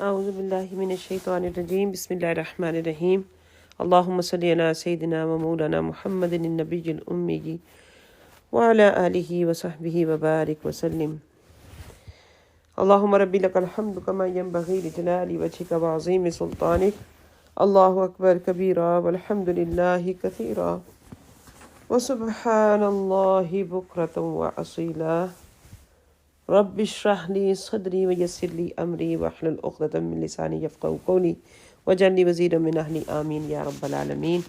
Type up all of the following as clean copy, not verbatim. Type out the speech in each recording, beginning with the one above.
اعوذ باللہ من الشیطان الرجیم بسم اللہ الرحمن الرحیم اللہم صلی علی سیدنا و مولانا محمد النبی الأمی وعلی آلہ وصحبہ وبارک وسلم اللہم رب لک الحمد کما ینبغی لجلال وجہک وعظیم سلطانک اللہ اکبر کبیرا والحمد للہ کثیرا وسبحان اللہ بکرۃ وأصیلا رب اشرح لی صدری ویسر لی امری واحلل عقدۃ من لسانی یفقہوا قولی واجعل لی وزیرا من اہلی آمین یا رب العالمین۔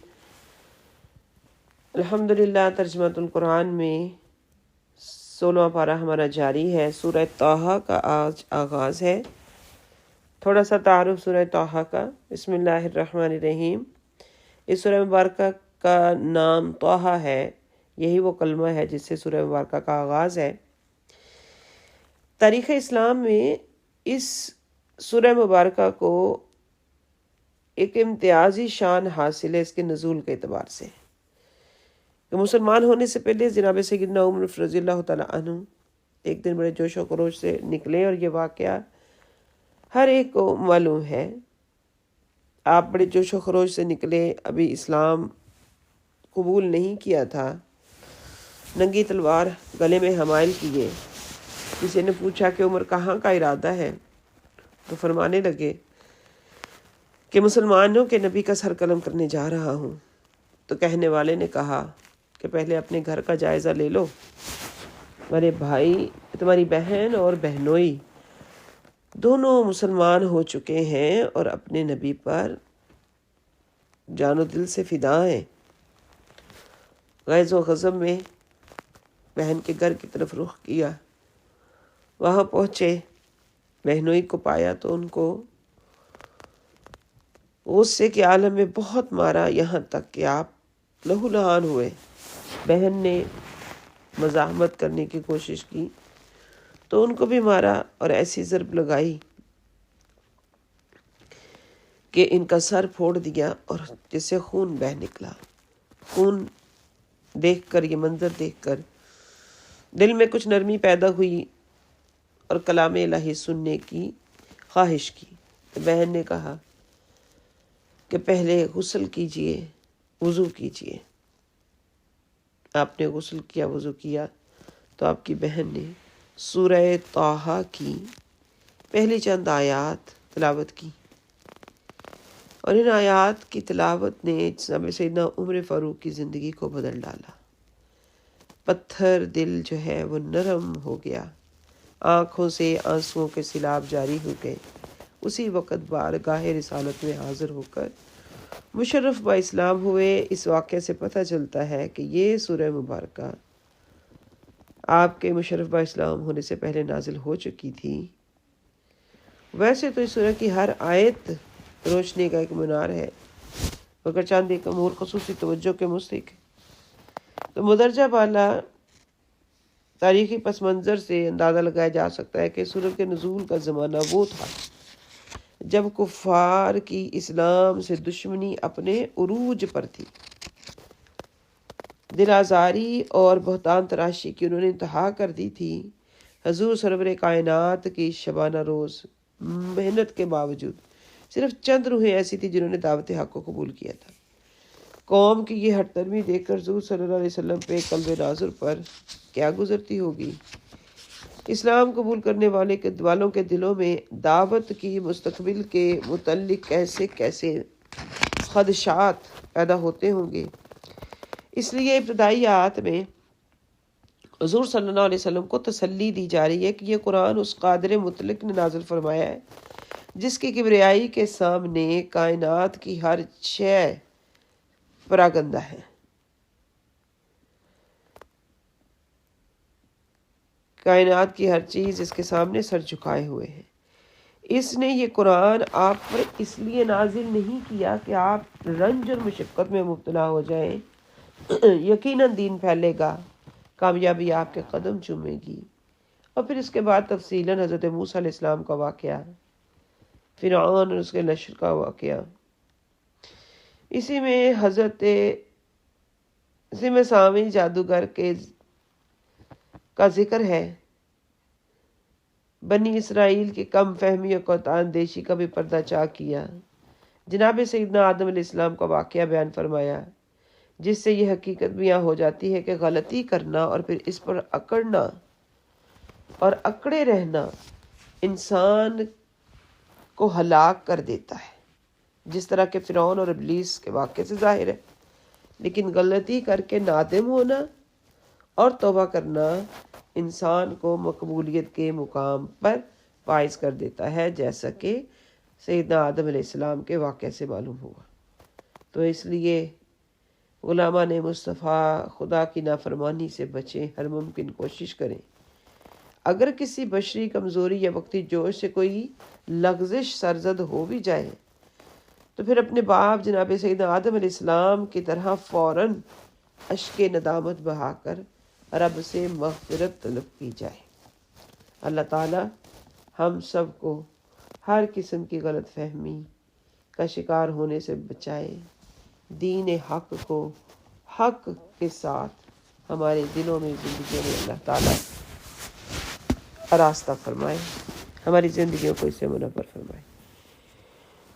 الحمدللہ ترجمۃ القرآن میں 16واں پارہ ہمارا جاری ہے۔ سورہ طٰہٰ کا آج آغاز ہے۔ تھوڑا سا تعارف سورہ طٰہٰ کا۔ بسم اللہ الرحمن الرحیم۔ اس سورہ مبارکہ کا نام طٰہٰ ہے، یہی وہ کلمہ ہے جس سے سورہ مبارکہ کا آغاز ہے۔ تاریخ اسلام میں اس سورہ مبارکہ کو ایک امتیازی شان حاصل ہے اس کے نزول کے اعتبار سے، کہ مسلمان ہونے سے پہلے جناب سیدنا عمر رضی اللہ تعالیٰ عنہ ایک دن بڑے جوش و خروش سے نکلے، اور یہ واقعہ ہر ایک کو معلوم ہے۔ آپ بڑے جوش و خروش سے نکلے، ابھی اسلام قبول نہیں کیا تھا، ننگی تلوار گلے میں حمائل کیے۔ کسی نے پوچھا کہ عمر کہاں کا ارادہ ہے، تو فرمانے لگے کہ مسلمانوں کے نبی کا سر قلم کرنے جا رہا ہوں۔ تو کہنے والے نے کہا کہ پہلے اپنے گھر کا جائزہ لے لو، تمہارے بھائی، تمہاری بہن اور بہنوئی دونوں مسلمان ہو چکے ہیں اور اپنے نبی پر جان و دل سے فدا ہیں۔ غیظ و غضب میں بہن کے گھر کی طرف رخ کیا، وہاں پہنچے، بہنوئی کو پایا تو ان کو غصے کے عالم میں بہت مارا، یہاں تک کہ آپ لہو لہان ہوئے۔ بہن نے مزاحمت کرنے کی کوشش کی تو ان کو بھی مارا اور ایسی ضرب لگائی کہ ان کا سر پھوڑ دیا، اور جس سے خون بہہ نکلا۔ خون دیکھ کر، یہ منظر دیکھ کر دل میں کچھ نرمی پیدا ہوئی اور کلام الہی سننے کی خواہش کی۔ تو بہن نے کہا کہ پہلے غسل کیجئے، وضو کیجئے۔ آپ نے غسل کیا، وضو کیا، تو آپ کی بہن نے سورہ طٰہٰ کی پہلی چند آیات تلاوت کی، اور ان آیات کی تلاوت نے جناب سیدنا عمر فاروق کی زندگی کو بدل ڈالا۔ پتھر دل جو ہے وہ نرم ہو گیا، آنکھوں سے آنسوؤں کے سیلاب جاری ہو گئے۔ اسی وقت بارگاہ رسالت میں حاضر ہو کر مشرف با اسلام ہوئے۔ اس واقعے سے پتہ چلتا ہے کہ یہ سورہ مبارکہ آپ کے مشرف با اسلام ہونے سے پہلے نازل ہو چکی تھی۔ ویسے تو اس سورہ کی ہر آیت روشنی کا ایک منار ہے، مگر چند ایک امور خصوصی توجہ کے مستحق ہے۔ تو مدرجہ بالا تاریخی پس منظر سے اندازہ لگایا جا سکتا ہے کہ سورت کے نزول کا زمانہ وہ تھا جب کفار کی اسلام سے دشمنی اپنے عروج پر تھی۔ دل آزاری اور بہتان تراشی کی انہوں نے انتہا کر دی تھی۔ حضور سرور کائنات کی شبانہ روز محنت کے باوجود صرف چند روحیں ایسی تھی جنہوں نے دعوت حق کو قبول کیا تھا۔ قوم کی یہ ہٹ درمی دیکھ کر حضور صلی اللہ علیہ وسلم پہ قلب ناظر پر کیا گزرتی ہوگی۔ اسلام قبول کرنے والوں کے دلوں میں دعوت کی مستقبل کے متعلق کیسے کیسے خدشات پیدا ہوتے ہوں گے۔ اس لیے ابتدائی آیات میں حضور صلی اللہ علیہ وسلم کو تسلی دی جا رہی ہے کہ یہ قرآن اس قادر مطلق نے نازل فرمایا ہے جس کی کبریائی کے سامنے کائنات کی ہر شے پراگندہ ہے۔ کائنات کی ہر چیز اس کے سامنے سر جھکائے ہوئے ہے۔ اس نے یہ قرآن آپ پر اس لیے نازل نہیں کیا کہ آپ رنج اور مشقت میں مبتلا ہو جائیں۔ یقیناً دین پھیلے گا، کامیابی آپ کے قدم چومے گی۔ اور پھر اس کے بعد تفصیلاً حضرت موسیٰ علیہ السلام کا واقعہ، فرعون اور اس کے لشکر کا واقعہ، اسی میں سامعی جادوگر کا ذکر ہے۔ بنی اسرائیل کی کم فہمی اور کوتان دیشی کا بھی پردہ چاک کیا۔ جناب سیدنا آدم علیہ السلام کا واقعہ بیان فرمایا، جس سے یہ حقیقت بیان ہو جاتی ہے کہ غلطی کرنا اور پھر اس پر اکڑنا اور اکڑے رہنا انسان کو ہلاک کر دیتا ہے، جس طرح کہ فرعون اور ابلیس کے واقعے سے ظاہر ہے۔ لیکن غلطی کر کے نادم ہونا اور توبہ کرنا انسان کو مقبولیت کے مقام پر فائز کر دیتا ہے، جیسا کہ سیدنا آدم علیہ السلام کے واقعے سے معلوم ہوا۔ تو اس لیے غلامان مصطفیٰ خدا کی نافرمانی سے بچیں، ہر ممکن کوشش کریں۔ اگر کسی بشری کمزوری یا وقتی جوش سے کوئی لغزش سرزد ہو بھی جائے تو پھر اپنے باپ جناب سیدنا آدم علیہ السلام کی طرح فوراً اشک ندامت بہا کر رب سے مغفرت طلب کی جائے۔ اللہ تعالی ہم سب کو ہر قسم کی غلط فہمی کا شکار ہونے سے بچائے، دین حق کو حق کے ساتھ ہمارے دلوں میں زندگیوں میں اللہ تعالی راستہ فرمائے، ہماری زندگیوں کو اس سے منور فرمائے۔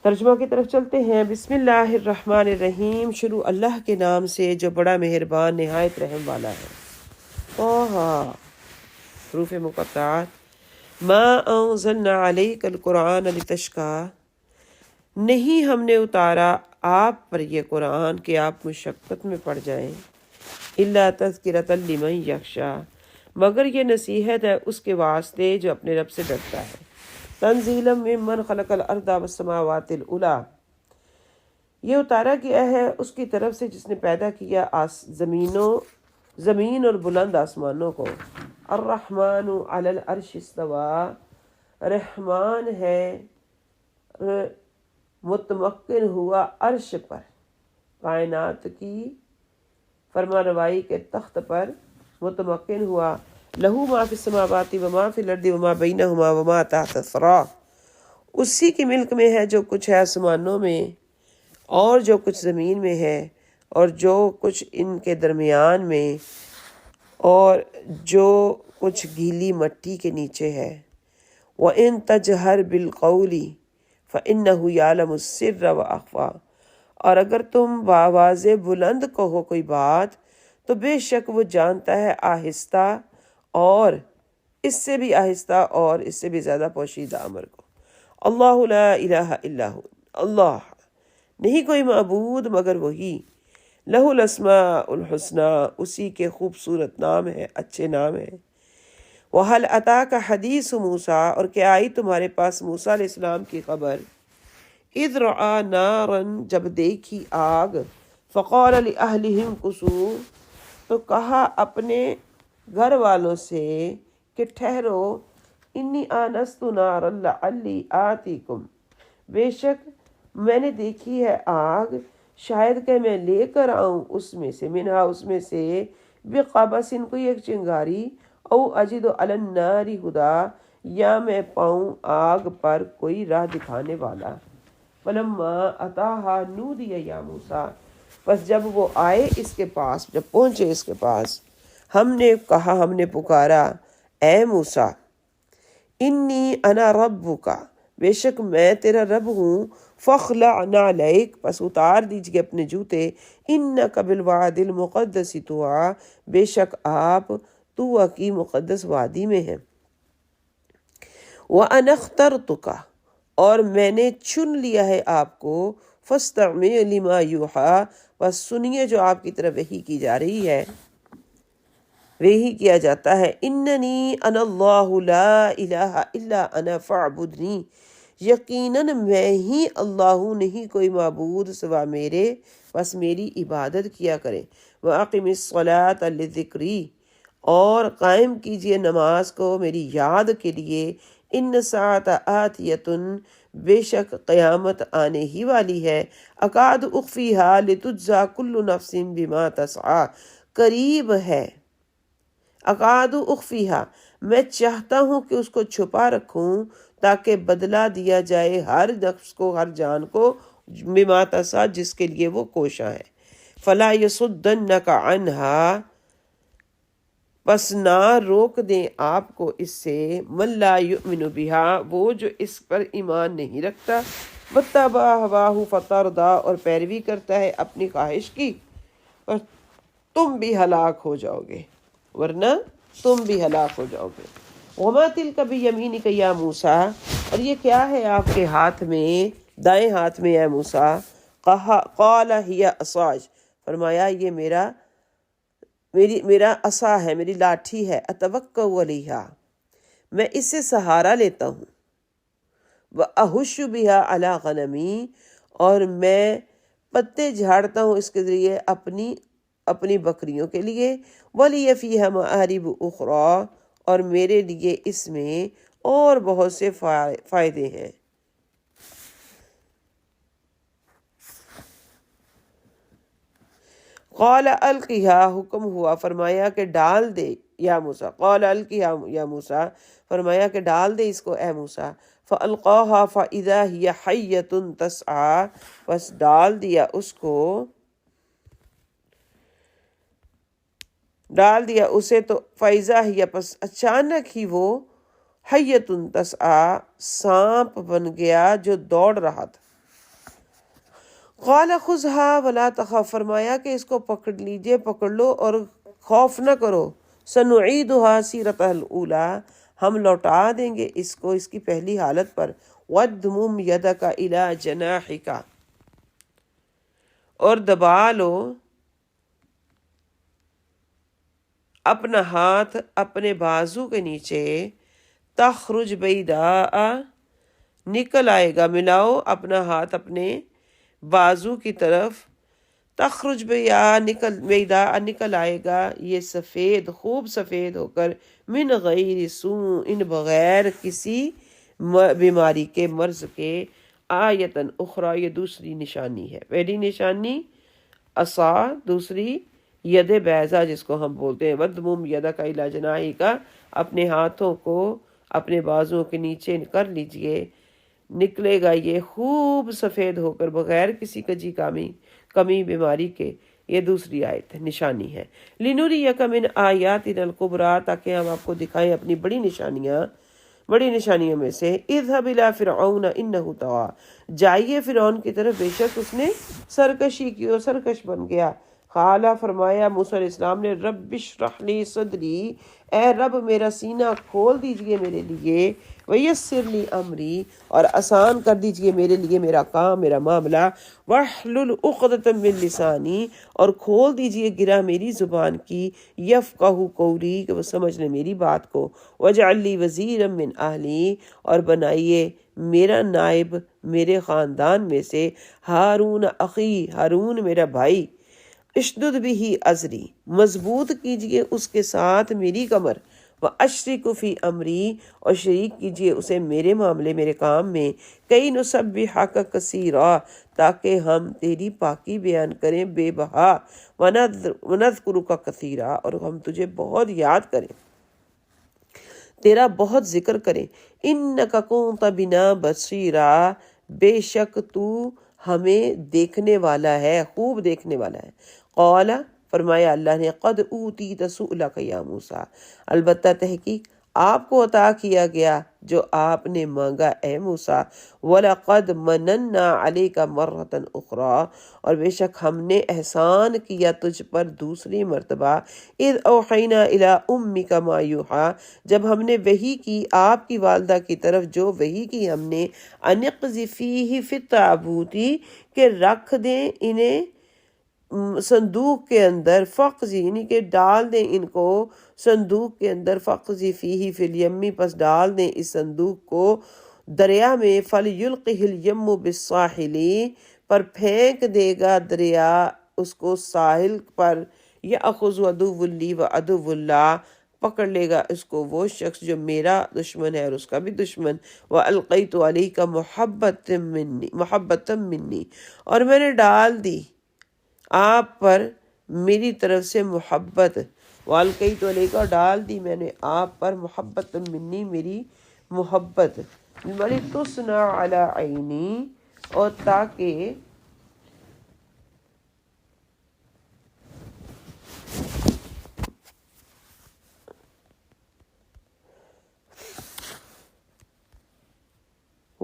ترجمہ کی طرف چلتے ہیں۔ بسم اللہ الرحمن الرحیم، شروع اللہ کے نام سے جو بڑا مہربان نہایت رحم والا ہے۔ طٰہٰ، حروف مقطعات۔ ما انزلنا علیک القرآن لتشقیٰ، نہیں ہم نے اتارا آپ پر یہ قرآن کہ آپ مشقت میں پڑ جائیں، الا تذکرۃ لمن یخشیٰ، مگر یہ نصیحت ہے اس کے واسطے جو اپنے رب سے ڈرتا ہے۔ تنزیلا ممن خلق الارض والسماوات العلی، یہ اتارا گیا ہے اس کی طرف سے جس نے پیدا کیا زمین اور بلند آسمانوں کو۔ الرحمن علی العرش استویٰ، رحمان ہے متمکن ہوا عرش پر، کائنات کی فرمانروائی کے تخت پر متمکن ہوا۔ لہو ما فی السماوات وما فی الارض وما بینہما وما تحت الثری، اسی کی ملک میں ہے جو کچھ ہے آسمانوں میں اور جو کچھ زمین میں ہے اور جو کچھ ان کے درمیان میں اور جو کچھ گیلی مٹی کے نیچے ہے۔ وَإِن تَجْهَرْ بِالْقَوْلِ فَإِنَّهُ يَعْلَمُ السِّرَّ وَأَخْفَى، اور اگر تم بآواز بلند کہو کوئی بات تو بے شک وہ جانتا ہے آہستہ اور اس سے بھی آہستہ اور اس سے بھی زیادہ پوشیدہ امر کو۔ اللہ لا الہ الا ہو، اللہ نہیں کوئی معبود مگر وہی۔ لہ الاسماء الحسنی، اسی کے خوبصورت نام ہے، اچھے نام ہے۔ وَهَلْ أَتَاكَ حَدِيثُ مُوسیٰ، اور کیا آئی تمہارے پاس موسیٰ علیہ السلام کی خبر؟ اِذْ رَأَىٰ نَارًا، جب دیکھی آگ، فَقَالَ لِأَهْلِهِمْ امْكُثُوا، تو کہا اپنے گھر والوں سے کہ ٹھہرو، انی آنست نارا لعلی آتیکم، بے شک میں نے دیکھی ہے آگ، شاید کہ میں لے کر آؤں اس میں سے، منہا اس میں سے، بقبس کوئی ایک چنگاری، او اجد علی النار ہدا، یا میں پاؤں آگ پر کوئی راہ دکھانے والا۔ فلما اتاہا نودی یا موسیٰ، پس جب وہ آئے اس کے پاس، جب پہنچے اس کے پاس، ہم نے کہا، ہم نے پکارا، اے موسیٰ، انی انا ربک، بے شک میں تیرا رب ہوں، فاخلع نعلیک، پس اتار دیجئے اپنے جوتے، انک بالواد المقدس طویٰ، بے شک آپ طویٰ کی مقدس وادی میں ہیں۔ وَأَنَا اخْتَرْتُکَ، اور میں نے چن لیا ہے آپ کو، فَاسْتَمِعْ لِمَا یُوحَىٰ، بس سنیے جو آپ کی طرف وحی کی جا رہی ہے، وحی کیا جاتا ہے۔ اننی انا اللہ لا الہ الا انا فاعبدنی، یقیناً میں ہی اللہ ہوں، نہیں کوئی معبود سوا میرے، بس میری عبادت کیا کریں۔ وَأَقِمِ الصَّلَاةَ لِذِكْرِی، اور قائم کیجئے نماز کو میری یاد کے لیے۔ ان الساعۃ آتیۃ، بے شک قیامت آنے ہی والی ہے۔ اکاد اخفیہا لتجزی کل نفس بما تسعی، قریب ہے۔ اکاد اخفیہا، میں چاہتا ہوں کہ اس کو چھپا رکھوں تاکہ بدلہ دیا جائے ہر نفس کو، ہر جان کو، بما تسعی، جس کے لیے وہ کوشاں ہے۔ فلا یصدنک عنہا، پس نہ روک دیں آپ کو اس سے، من لا یؤمن بہا، وہ جو اس پر ایمان نہیں رکھتا، واتبع ہواہ فتردی، اور پیروی کرتا ہے اپنی خواہش کی، اور تم بھی ہلاک ہو جاؤ گے، ورنہ تم بھی ہلاک ہو جاؤ گے۔ وما تلک بیمینک یا موسیٰ، اور یہ کیا ہے آپ کے ہاتھ میں، دائیں ہاتھ میں اے موسیٰ؟ قال ہی عصاج، فرمایا یہ میرا عصا ہے، میری لاٹھی ہے، اتوکا علیہا، میں اس سے سہارا لیتا ہوں، وأحش بہا علی غنمی، اور میں پتے جھاڑتا ہوں اس کے ذریعے اپنی بکریوں کے لیے، ولی فیہا مآرب اخری، اور میرے لیے اس میں اور بہت سے فائدے ہیں۔ قال القیہا، حکم ہوا، فرمایا کہ ڈال دے یا موسیٰ، قال القیہا یا موسیٰ، فرمایا کہ ڈال دے اس کو اے موسیٰ، فالقاہا فاذا ہی حیۃ تسعی، بس ڈال دیا اسے تو فاذا ہی، پس اچانک ہی وہ حیۃ تسعی، سانپ بن گیا جو دوڑ رہا تھا۔ قال خذها ولا تخف، فرمایا کہ اس کو پکڑ لو اور خوف نہ کرو، سنعیدها سیرتها الاولی، ہم لوٹا دیں گے اس کو اس کی پہلی حالت پر، وَادْمُمْ يَدَكَ إِلَى جَنَاحِكَ، اور دبا لو اپنا ہاتھ اپنے بازو کے نیچے، تخرج بیضاء، نکل آئے گا، ملاؤ اپنا ہاتھ اپنے بازو کی طرف، تخرج بیضاء، نکل آئے گا یہ سفید، خوب سفید ہو کر، من غیر سوء، بغیر کسی بیماری کے، مرض کے، آیتن اخری، یہ دوسری نشانی ہے، پہلی نشانی عصا، دوسری ید بیضا جس کو ہم بولتے ہیں، وَدْمُمْ يَدَكَ إِلَى جَنَاحِكَ، اپنے ہاتھوں کو اپنے بازوں کے نیچے کر لیجئے، نکلے گا یہ خوب سفید ہو کر بغیر کسی کمی بیماری کے، یہ دوسری آیت ہے، نشانی ہے۔ لِنُرِيَكَ مِنْ آیَاتِنَا الْكُبْرَى، تاکہ ہم آپ کو دکھائیں اپنی بڑی نشانیوں میں سے، اذهب إلى فرعون إنه طغى، جائیے فرعون کی طرف، بے شک اس نے سرکشی کی اور سرکش بن گیا۔ قال، فرمایا موسیٰ علیہ السلام نے، رب اشرح لی صدری، اے رب میرا سینہ کھول دیجئے میرے لیے، ویسر لی امری، اور آسان کر دیجئے میرے لیے میرا کام، میرا معاملہ، واحلل عقدۃ من لسانی، اور کھول دیجئے گرہ میری زبان کی، یفقہوا قولی، کہ وہ سمجھ لے میری بات کو، واجعل لی وزیرا من اہلی، اور بنائیے میرا نائب میرے خاندان میں سے، ہارون اخی، ہارون میرا بھائی، اشدد بہ ازری، مضبوط کیجئے اس کے ساتھ میری کمر، واشرک فی امری، اور شریک کیجئے اسے میرے معاملے، میرے کام میں، کئی نسبحک کثیرا، تاکہ ہم تیری پاکی بیان کریں بے بہا، ونذکرک کثیرا، اور ہم تجھے بہت یاد کریں، تیرا بہت ذکر کریں، انک کنت بنا بصیرا، بے شک تو ہمیں دیکھنے والا ہے، خوب دیکھنے والا ہے۔ قال، فرمایا اللہ نے، قد اوتیت سؤلک یا موسیٰ، البتہ تحقیق آپ کو عطا کیا گیا جو آپ نے مانگا اے موسیٰ، وَلَقَدْ مَنَنَّا عَلَيْكَ مَرَّةً أُخْرَى، اور بے شک ہم نے احسان کیا تجھ پر دوسری مرتبہ، اِذْ أَوْحَيْنَا إِلَىٰ أُمِّكَ مَا يُوحَىٰ، جب ہم نے وحی کی آپ کی والدہ کی طرف جو وحی کی ہم نے، أَنِ اقْذِفِيهِ فِي التَّابُوتِ، کہ رکھ دیں انہیں صندوق کے اندر، فقذی یعنی کہ ڈال دیں ان کو صندوق کے اندر، فقذی فیہ فی الیمی، پس ڈال دیں اس صندوق کو دریا میں، فلیلقہ الیم بالساحل، پر پھینک دے گا دریا اس کو ساحل پر، یأخذ عدو لی و عدو اللہ، پکڑ لے گا اس کو وہ شخص جو میرا دشمن ہے اور اس کا بھی دشمن، وَأَلْقَيْتُ عَلَيْكَ مَحَبَّةً مِّنِّي، اور میں نے ڈال دی آپ پر میری طرف سے محبت، وَأَلْقَيْتُ عَلَيْكَ، ڈال دی میں نے آپ پر، محبَّةً مِّنِّي، میری محبت، وَلِتُصْنَعَ عَلَىٰ عَيْنِي، اور تاکہ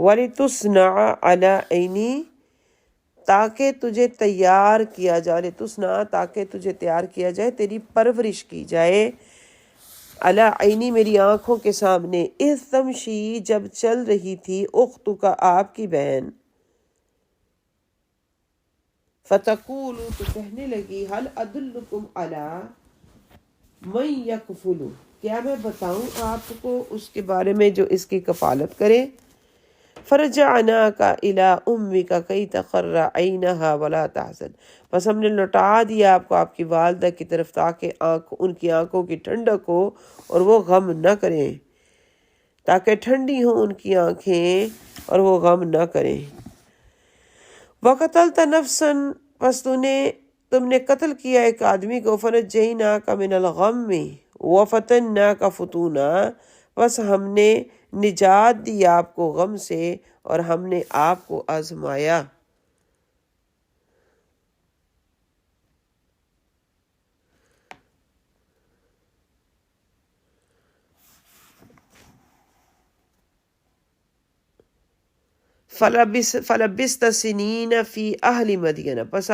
وَلِتُصْنَعَ عَلَىٰ عَيْنِي، تاکہ تجھے تیار کیا جائے، لِتُصْنَعَ تاکہ تجھے تیار کیا جائے، تیری پرورش کی جائے، عَلَىٰ عَيْنِی میری آنکھوں کے سامنے، اِذْ تَمْشِی جب چل رہی تھی، اختک آپ کی بہن، فَتَقُولُ تو کہنے لگی، هَلْ أَدُلُّكُمْ عَلَىٰ مَن يَكْفُلُ، کیا میں بتاؤں آپ کو اس کے بارے میں جو اس کی کفالت کرے، فَرَجَعْنَاكَ إِلَىٰ أُمِّكَ كَيْ تَقَرَّ عَيْنَهَا وَلَا تَحْزَنَ، بس ہم نے لوٹا دیا آپ کو آپ کی والدہ کی طرف تاکہ ان کی آنکھوں کی ٹھنڈک ہو اور وہ غم نہ کریں، تاکہ ٹھنڈی ہوں ان کی آنکھیں اور وہ غم نہ کریں۔ وَقَتَلْتَ نَفْسًا، پس تم نے قتل کیا ایک آدمی کو، فَنَجَّيْنَاكَ مِنَ الْغَمِّ وَفَتَنَّاكَ فُتُونًا، بس ہم نے نجات دی آپ کو غم سے اور ہم نے آپ کو آزمایا۔ فَلَبِثْتَ سِنِينَ فِي أَهْلِ مَدْيَنَ، پس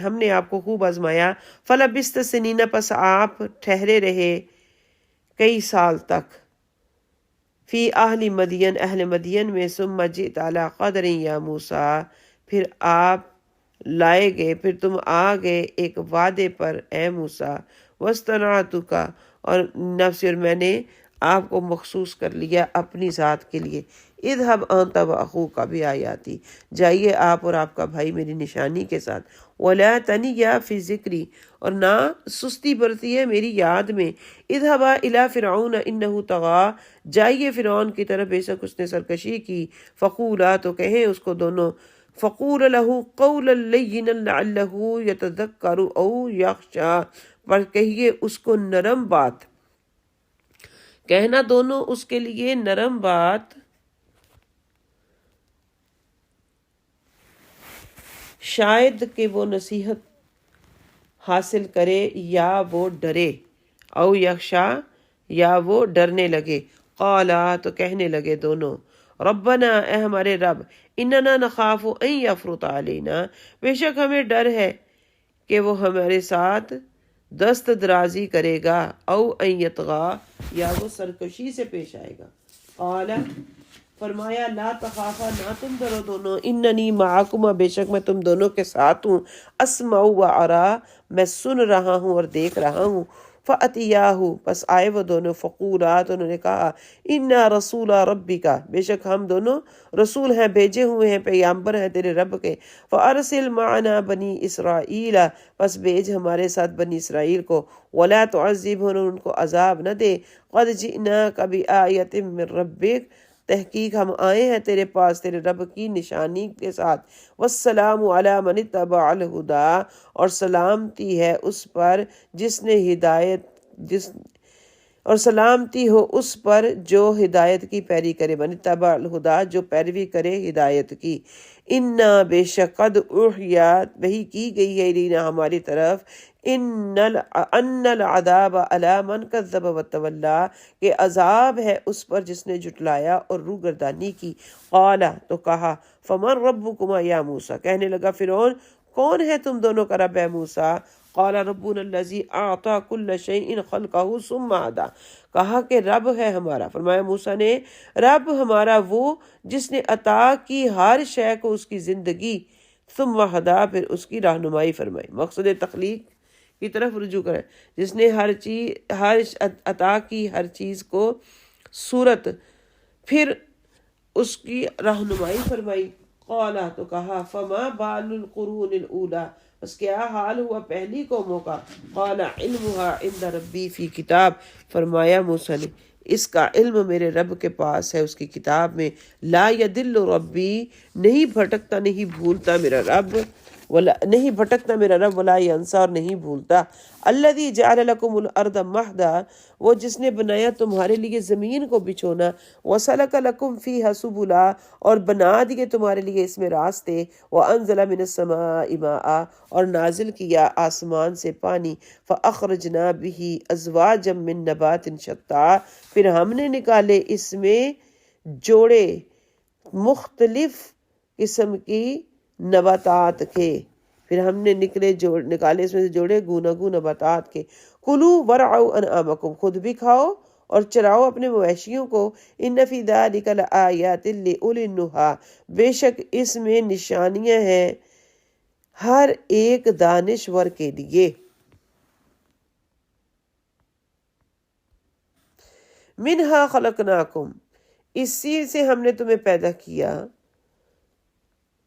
ہم نے آپ کو خوب آزمایا، فَلَبِثْتَ سِنِينَ پس آپ ٹھہرے رہے کئی سال تک، فی اہل مدین اہل مدین میں، ثم جئت علی قدر یا موسیٰ، پھر آپ لائے گئے، پھر تم آ گئے ایک وعدے پر اے موسیٰ، واصطنعتک، اور نفسی، اور میں نے آپ کو مخصوص کر لیا اپنی ذات کے لیے، اذهب انت واخوک بآیاتی، جائیے آپ اور آپ کا بھائی میری نشانی کے ساتھ، ولا تنیا فی ذکری، اور نہ سستی برتی ہے میری یاد میں، اذهبا الی فرعون انہ طغی، جائیے فرعون کی طرف بے شک اس نے سرکشی کی، فقولا تو کہیں اس کو دونوں، فقول له قولا لینا لعلہ یتذکر او یخشی، پر کہیے اس کو نرم بات، کہنا دونوں اس کے لیے نرم بات، شاید کہ وہ نصیحت حاصل کرے یا وہ ڈرے، او یخشا یا وہ ڈرنے لگے، قالا تو کہنے لگے دونوں، ربنا اے ہمارے رب، اننا نخاف ان یفرط علینا، بے شک ہمیں ڈر ہے کہ وہ ہمارے ساتھ دست درازی کرے گا، او ان یطغا یا وہ سرکشی سے پیش آئے گا، قال فرمایا لا تخافا نہ تم ڈرو دونوں، اننی معکما بے شک میں تم دونوں کے ساتھ ہوں، اسمع و ارا میں سن رہا ہوں اور دیکھ رہا ہوں، فاتیاہ پس آئے وہ دونوں، فقولا تو انہوں نے کہا انا رسول ربک، بے شک ہم دونوں رسول ہیں بھیجے ہوئے ہیں پیغمبر ہیں تیرے رب کے، فارسل معنا بنی اسرائیل پس بھیج ہمارے ساتھ بنی اسرائیل کو، ولا تعذبہم ان کو عذاب نہ دے، قد جئناک بآیۃ من ربک تحقیق ہم آئے ہیں تیرے پاس تیرے رب کی نشانی کے ساتھ، والسلام علی من اتبع الہدی، اور سلامتی ہے اس پر جس نے اور سلامتی ہو اس پر جو ہدایت کی پیروی کرے، من اتبع الہدی جو پیروی کرے ہدایت کی، انا بے شک قد اوحیت وحی کی گئی ہے الینا ہماری طرف، ان العذاب علی من کذب وتولی، کہ عذاب ہے اس پر جس نے جھٹلایا اور روگردانی کی، قال تو کہا فمن ربکما یا موسیٰ، کہنے لگا فرعون کون ہے تم دونوں کا رب ہے موسیٰ، قال ربنا الذی اعطی کل شیء خلقہ ثم ہدی، کہا کہ رب ہے ہمارا، فرمایا موسیٰ نے رب ہمارا وہ جس نے عطا کی ہر شے کو اس کی زندگی، ثم ہدی پھر اس کی رہنمائی فرمائی، مقصد تخلیق کی طرف رجوع کریں، جس نے ہر عطا کی ہر چیز کو صورت پھر اس کی رہنمائی فرمائی، قال تو کہا فما بال القرون الاولی، بس کیا حال ہوا پہلی قوموں کا، قال علمها عند ربی فی کتاب، فرمایا موسیٰ نے اس کا علم میرے رب کے پاس ہے اس کی کتاب میں، لا یدل ربی نہیں بھٹکتا نہیں بھولتا میرا رب، ولا نہیں بھٹکتا میرا رب، ولا ینسا اور نہیں بھولتا۔ الذی جعل لکم الارض مہدا، وہ جس نے بنایا تمہارے لیے زمین کو بچھونا، وسلک لکم فیہا سبلا، اور بنا دیے تمہارے لیے اس میں راستے، وانزل من السماء ماء، اور نازل کیا آسمان سے پانی، فاخرجنا به ازواجا من نبات شتى، پھر ہم نے نکالے اس میں جوڑے مختلف قسم کی نباتات کے، پھر ہم نے نکالے اس میں سے جوڑے گوناگوں نباتات کے۔ کلو ورعوا انعامکم، خود بھی کھاؤ اور چراؤ اپنے مویشیوں کو۔ ان فی ذلک لآیات لأولی النہی، بے شک اس میں نشانیاں ہیں ہر ایک دانشور کے لیے۔ منہا خلقناکم، اسی سے ہم نے تمہیں پیدا کیا،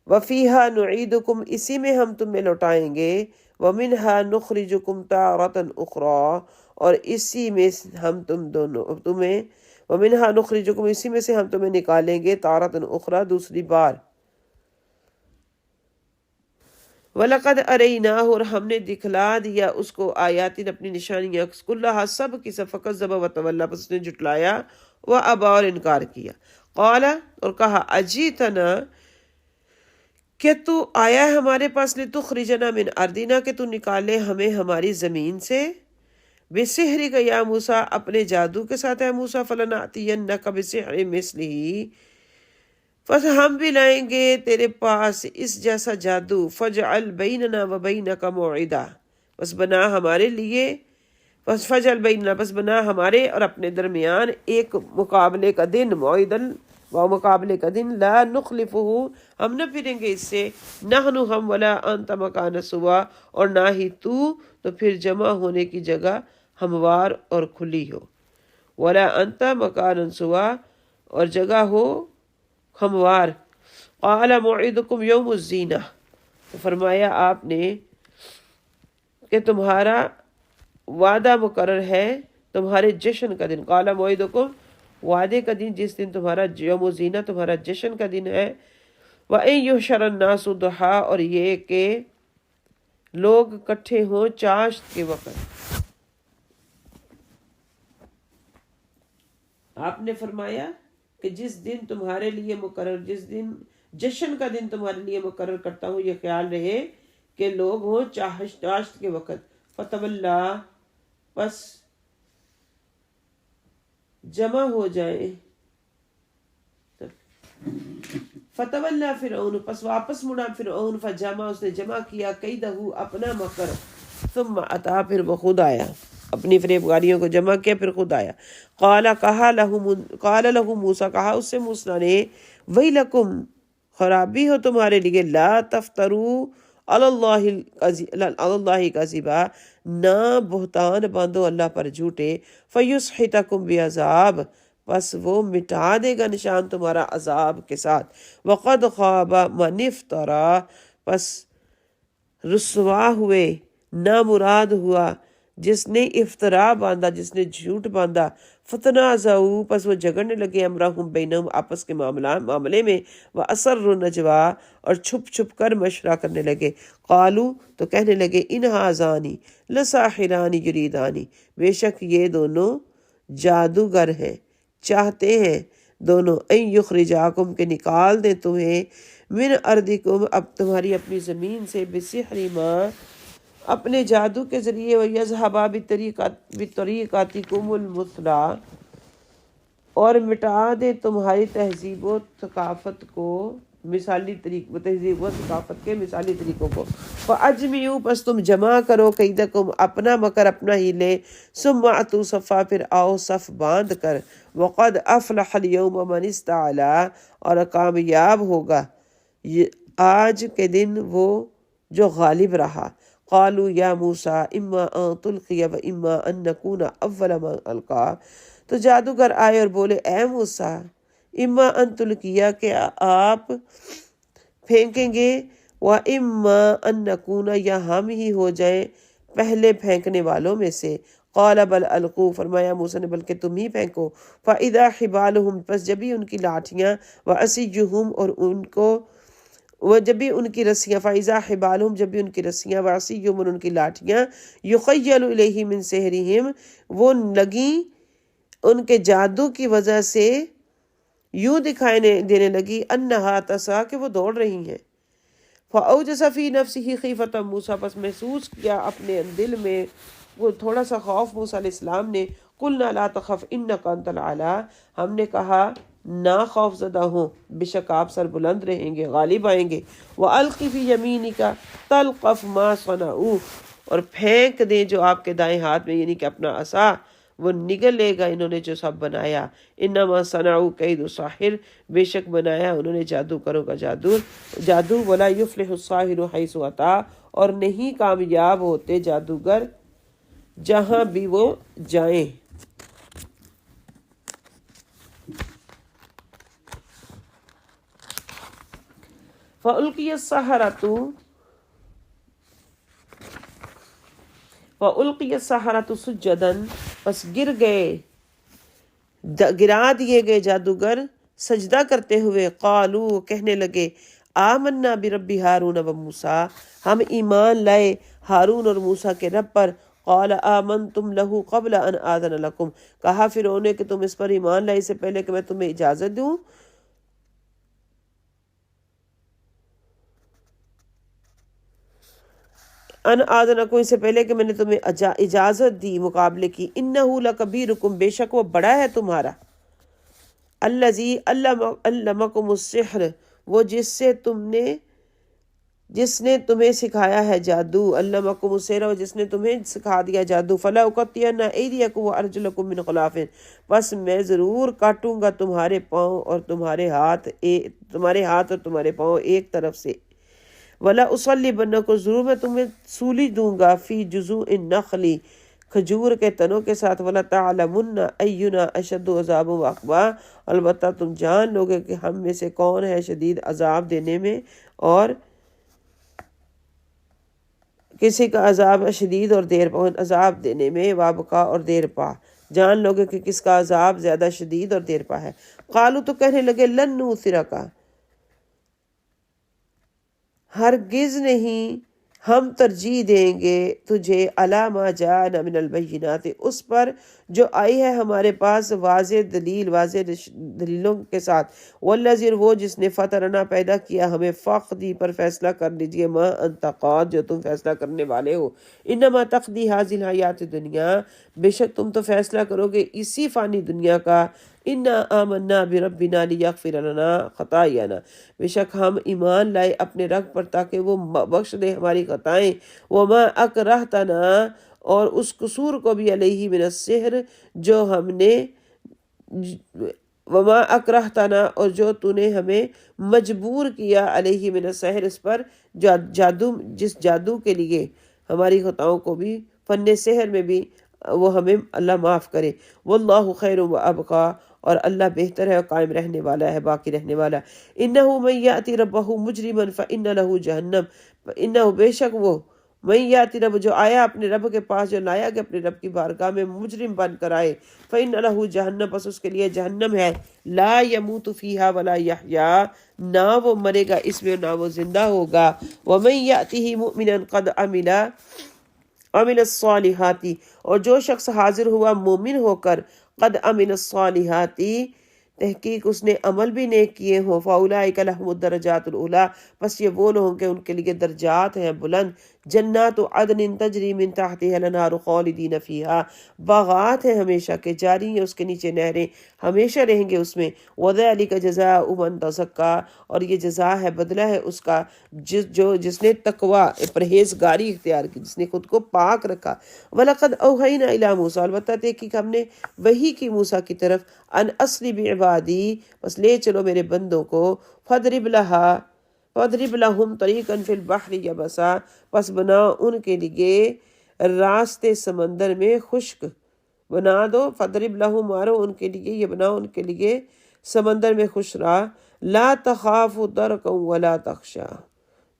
وفیہا نعیدکم، اسی میں ہم تمہیں لوٹائیں گے، ومنہا نخرجکم تارۃ اخری، اور اسی میں ہم ومنہا نخرجکم، اسی میں سے ہم تمہیں نکالیں گے تارۃ اخری، دوسری بار۔ وَلَقَدْ أَرَيْنَاهُ، اور ہم نے دکھلا دیا اس کو آیاتن، اپنی نشانیاں، کلھا، سب کی سب، فَكَذَّبَ وَتَوَلَّىٰ، پس اس نے جھٹلایا، وَأَبَىٰ، اور انکار کیا۔ قَالَ، اور کہا، أَجِئْتَنَا، کہ تو آیا ہے ہمارے پاس، لِتُخْرِجَنَا مِنْ أَرْضِنَا، کہ تو نکالے ہمیں ہماری زمین سے، بِسِحْرِكَ يَا موسیٰ، اپنے جادو کے ساتھ ہے موسیٰ، فَلَنَأْتِيَنَّكَ بِسِحْرٍ مِثْلِهِ، پس ہم بھی لائیں گے تیرے پاس اس جیسا جادو، فَاجْعَلْ بَيْنَنَا وَبَيْنَكَ مَوْعِدًا، پس بنا ہمارے لیے، پس فَاجْعَلْ بَيْنَنَا، پس بنا ہمارے اور اپنے درمیان ایک مقابلے کا دن، موعدن، وہ مقابلے کا دن، لا نخلفہ، ہم نہ پھریں گے اس سے، نحن ہم، ولا انت مکان سوا، اور نہ ہی تو پھر جمع ہونے کی جگہ ہموار اور کھلی ہو، ولا انت مکان سوا، اور جگہ ہو ہموار۔ قال موعدکم یوم الزینہ، تو فرمایا آپ نے کہ تمہارا وعدہ مقرر ہے تمہارے جشن کا دن۔ قال موعدکم، وعدے کا دن، جس دن تمہارا یوم الزینہ، تمہارا جشن کا دن ہے۔ وَأَن يُحْشَرَ النَّاسُ ضُحًى، اور یہ کہ لوگ کٹھے ہوں چاشت کے وقت۔ آپ نے فرمایا کہ جس دن تمہارے لیے مقرر، جس دن جشن کا دن تمہارے لیے مقرر کرتا ہوں، یہ خیال رہے کہ لوگ ہوں چاشت کے وقت۔ فتولا، پس جمع ہو جائیں، فتولا فرعون، پس واپس مڑا فرعون، فجمع، اس نے جمع کیا، کیدہ، اپنا مکر، ثم اتا، پھر وہ خود آیا، اپنی فریبکاریوں کو جمع کیا، پھر خود آیا۔ قال لہ موسیٰ، کہا اس سے موسیٰ نے، ویلکم، خرابی ہو تمہارے لیے، لا تفتروا علی اللہ کذبا، نہ بہتان باندھو اللہ پر جھوٹے، فیسحتکم بعذاب، پس وہ مٹا دے گا نشان تمہارا عذاب کے ساتھ۔ وقد خاب من افترا، پس رسوا ہوئے، نامراد ہوا جس نے افطرا باندھا، جس نے جھوٹ باندھا۔ فتنازعوا، پس وہ جھگڑنے لگے، امرہم بینہم، آپس کے معاملے میں، واسروا النجویٰ، اور چھپ چھپ کر مشورہ کرنے لگے۔ قالوا، تو کہنے لگے، ان ھذان لساحران یریدان، بے شک یہ دونوں جادوگر ہیں، چاہتے ہیں دونوں، ان یخرجاکم، کہ نکال دیں تمہیں، من ارضکم، اب تمہاری اپنی زمین سے، بسحر ما، اپنے جادو کے ذریعے، وَيَذْهَبَا بِطَرِيقَتِكُمُ الْمُثْلَىٰ، اور مٹا دے تمہاری تہذیب و ثقافت کو، مثالی تہذیب و ثقافت کے مثالی طریقوں کو۔ فَأَجْمِعُوا، پس تم جمع کرو، کیدکم، اپنا مکر، اپنا ہیلے، ثُمَّ أَتُوا صَفًّا، پھر آؤ صف باندھ کر۔ وَقَدْ أَفْلَحَ الْيَوْمَ مَنِ اسْتَعْلَىٰ، اور کامیاب ہوگا آج کے دن وہ جو غالب رہا۔ قالوا یا موسیٰ اما ان تلقی و اما ان نکون اول من القا، تو جادوگر آئے اور بولے، اے موسیٰ، اما ان تلقی، کہ آپ پھینکیں گے، و اما ان نکون، یا ہم ہی ہو جائیں پہلے پھینکنے والوں میں سے۔ قال بل القوا، فرمایا موسیٰ نے، بلکہ تم ہی پھینکو۔ فاذا حبالہم، پس جبھی ان کی لاٹھیاں، وعصیہم، اور ان کو وہ جب بھی ان کی رسیاں، فائزہ حبالہم جب بھی ان کی رسیاں، وعصیہم ان کی لاٹھیاں، یخیل الیہ من سحرہم وہ لگیں ان کے جادو کی وجہ سے، یوں دکھائی دینے لگی، انہا تسعی کہ وہ دوڑ رہی ہیں، فاوجس فی نفسہ خیفۃ موسیٰ پس محسوس کیا اپنے دل میں وہ تھوڑا سا خوف موسیٰ علیہ السلام نے، قلنا لا تخف انک انت الاعلی ہم نے کہا نہ خوف زدہ ہوں، بے شک آپ سر بلند رہیں گے، غالب آئیں گے، وَأَلْقِ فِي يَمِينِكَ تَلْقَفْ مَا صَنَعُوا اور پھینک دیں جو آپ کے دائیں ہاتھ میں، یعنی کہ اپنا عصا وہ نگل لے گا انہوں نے جو سب بنایا، انما صنعوا کید ساحر بے شک بنایا انہوں نے جادوگروں کا جادو، ولا یفلح الساحر حیث اتی اور نہیں کامیاب ہوتے جادوگر جہاں بھی وہ جائیں۔ فَأُلْقِيَ السَّحَرَةُ سُجَّدًا پس گرا دیے گئے جادوگر سجدہ کرتے ہوئے، قالوا کہنے لگے، آمنا برب ہارون و موسیٰ ہم ایمان لائے ہارون اور موسیٰ کے رب پر، قال آمنتم لہ قبل ان آذن لکم کہا فرعون نے کہ تم اس پر ایمان لائے اس سے پہلے کہ میں تمہیں اجازت دوں، ان آذنکم اس سے پہلے کہ میں نے تمہیں اجازت دی مقابلے کی، انہ لکبیرکم بے شک وہ بڑا ہے تمہارا، الذی علمکم السحر وہ جس نے تمہیں سکھایا ہے جادو، علمکم السحر وہ جس نے تمہیں سکھا دیا جادو، فلا اقطعن ایدیکم وارجلکم من خلاف بس میں ضرور کاٹوں گا تمہارے پاؤں اور تمہارے ہاتھ اور تمہارے پاؤں ایک طرف سے، ولا اصلبنکم ضرور میں تمہیں سولی دوں گا، فی جذوع النخل کھجور کے تنوں کے ساتھ، ولا تعلمن اینا اشد عذابا واقبا البتہ تم جان لوگے کہ ہم میں سے کون ہے شدید عذاب دینے میں اور کسی کا عذاب شدید اور دیر پا عذاب دینے میں، وابقا اور دیر پا جان لوگے کہ کس کا عذاب زیادہ شدید اور دیر پا ہے۔ قالو تو کہنے لگے لن نؤثرک ہرگز نہیں ہم ترجیح دیں گے تجھے، علی ما جاءنا من البینات اس پر جو آئی ہے ہمارے پاس واضح دلیلوں کے ساتھ، والذی وہ جس نے فطرنا پیدا کیا ہمیں، فقدی پر فیصلہ کر لیجئے، ما انت قاض جو تم فیصلہ کرنے والے ہو، انما تقضی هذه الحیات الدنیا بے شک تم تو فیصلہ کرو گے اسی فانی دنیا کا، انا آمنا بربنا لیغفر لنا خطایانا بے شک ہم ایمان لائے اپنے رب پر تاکہ وہ بخش دے ہماری خطائیں، وما اکرہتنا اور اس قصور کو بھی، علیہ من السحر جو ہم نے، وما اکرہتنا اور جو تو نے ہمیں مجبور کیا، علیہ من السحر اس پر جادو، جس جادو کے لیے ہماری خطاؤں کو بھی فن سحر میں بھی وہ ہمیں اللہ معاف کرے، واللہ خیر و ابقا اور اللہ بہتر ہے اور قائم رہنے والا ہے، باقی رہنے والا، انہ من یاتی ربہ مجرما فان لہ جہنم انہ بے شک وہ من یاتی رب جو آیا اپنے رب کے پاس، جو لایا کہ اپنے رب کی بارگاہ میں مجرم بن کر آئے، فان لہ جہنم پس اس کے لیے جہنم ہے، لا یموت فیہا ولا یحیا نہ وہ مرے گا اس میں نہ وہ زندہ ہوگا، ومن یاتہ مؤمنا قد عمل الصالحات اور جو شخص حاضر ہوا مومن ہو کر، قد عمل الصالحات تحقیق اس نے عمل بھی نیک کیے ہوں، فاولئک لہم الدرجات العلی پس یہ وہ لوگ کہ ان کے لیے درجات ہیں بلند، جنات عدن تجری من تحتها الانہار خالدین فیہا باغات ہیں ہمیشہ کے جاری ہیں اس کے نیچے نہریں ہمیشہ رہیں گے اس میں، وذلک جزاء من تزکی اور یہ جزا ہے بدلہ ہے اس کا جس نے تقوی پرہیزگاری اختیار کی، جس نے خود کو پاک رکھا، وَلَقَدْ أَوْحَيْنَا إِلَىٰ مُوسَىٰ البتہ تحقیق ہم نے وحی کی موسیٰ کی طرف، ان اسری بعبادی بس لے چلو میرے بندوں کو، فَاضْرِبْ لَهُمْ طَرِيقًا فِي الْبَحْرِ يَبَسًا پس بنا ان کے لیے راستے سمندر میں خشک، بنا دو، فَاضْرِبْ لَهُمْ مارو ان کے لیے، یہ بناؤ ان کے لیے سمندر میں خشک راہ، لا تخاف درکا ولا تخشا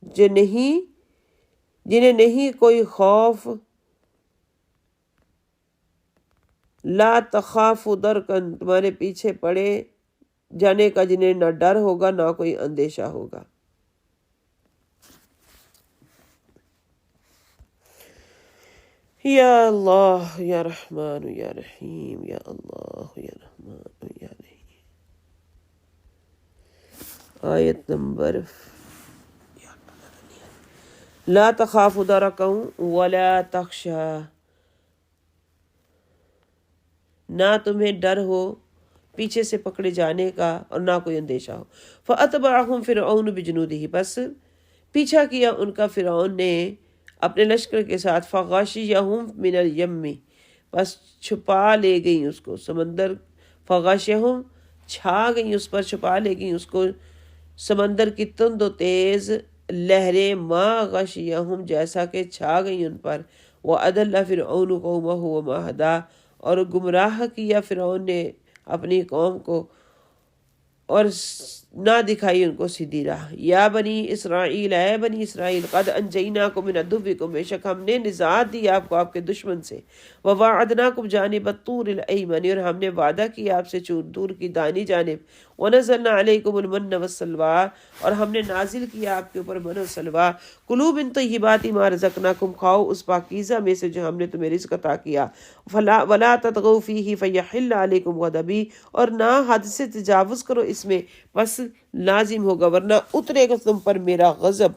جنہیں نہیں کوئی خوف، لا تخاف درکن تمہارے پیچھے پڑے جانے کا، جنہیں نہ ڈر ہوگا نہ کوئی اندیشہ ہوگا۔ یا اللہ یا رحمان یا رحیم، یا اللہ یا رحمان یا رحیم۔ آیت نمبر لا تخاف درکا ولا تخشا، نہ تمہیں ڈر ہو پیچھے سے پکڑے جانے کا اور نہ کوئی اندیشہ ہو۔ فَأَتْبَعَهُمْ فِرْعَوْنُ بِجُنُودِهِ، بس پیچھا کیا ان کا فرعون نے اپنے لشکر کے ساتھ، فَغَشِيَهُمْ مِنَ الْيَمِّ، بس چھپا لے گئی اس کو سمندر، فَغَشِيَهُمْ چھا گئی اس پر، چھپا لے گئی اس کو سمندر کی تند و تیز لہریں، ما غشیہم جیسا کہ چھا گئی ان پر، وَأَضَلَّ فِرْعَوْنُ قَوْمَهُ وَمَا هَدَىٰ، اور گمراہ کیا فرعون نے اپنی قوم کو اور نہ دکھائی ان کو سیدھی راہ۔ یا بنی اسرائیل، اے بنی اسرائیل، قد انجیناکم من عدوکم، بے شک ہم نے نجات دی آپ کو آپ کے دشمن سے، وواعدناکم جانب الطور الایمن، اور ہم نے وعدہ کیا آپ سے دور کی دانی جانب، ونزلنا علیکم المن والسلویٰ، اور ہم نے نازل کیا آپ کے اوپر من و سلویٰ، کلوا من طیبات ما رزقناکم، کھاؤ اس پاکیزہ میں سے جو ہم نے تمہیں رزق عطا کیا، ولا تطغوا فیہ فیحل علیکم غضبی، اور نہ حد سے تجاوز کرو اس میں، بس لازم ہوگا ورنہ اترے گا تم پر میرا غضب۔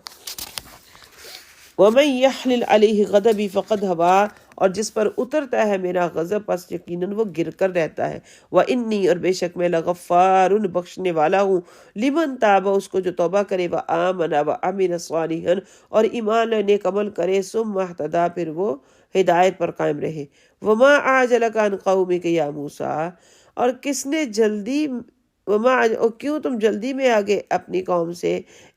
وَمَن يَحْلِلْ عَلَيْهِ غَضَبِي فَقَدْ هَوَىٰ، اور جس پر اترتا ہے میرا غضب پس یقیناً وہ گر کر رہتا ہے۔ وَإِنِّي، اور بے شک میں، لَغَفَّارٌ بخشنے والا ہوں، لِمَن تَابَ اس کو جو توبہ کرے، وَآمَنَ وَعَمِلَ صَالِحًا، اور ایمان نیک عمل کرے، ثُمَّ اهْتَدَىٰ پھر وہ ہدایت پر قائم رہے۔ وَمَا أَعْجَلَكَ عَنْ قَوْمِكَ يَا مُوسَىٰ، اور کس نے جلدی، اور کیوں تم جلدی میں آگے اپنی قوم سے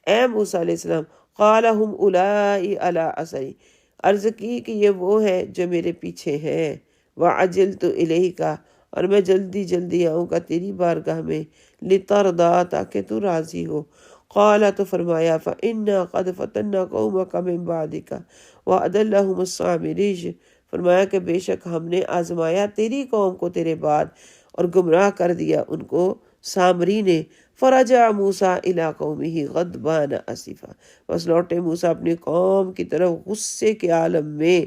اے موسیٰ علیہ السلام، قال ہم اولائی علی اثری، عرض کی کہ یہ وہ ہے جو میرے پیچھے ہیں، وعجلت الیک، اور میں جلدی جلدی آؤں گا تیری بارگاہ میں، لترضا تاکہ تو راضی ہو۔ قال تو فرمایا، فإنا قد فتنا قومک من بعدک وأضلهم السامري، فرمایا کہ بے شک ہم نے آزمایا تیری قوم کو تیرے بعد اور گمراہ کر دیا ان کو سامری نے۔ فرجع موسیٰ الی قومہ غضبان اسفا، بس لوٹے موسیٰ اپنی قوم کی طرف غصے کے عالم میں،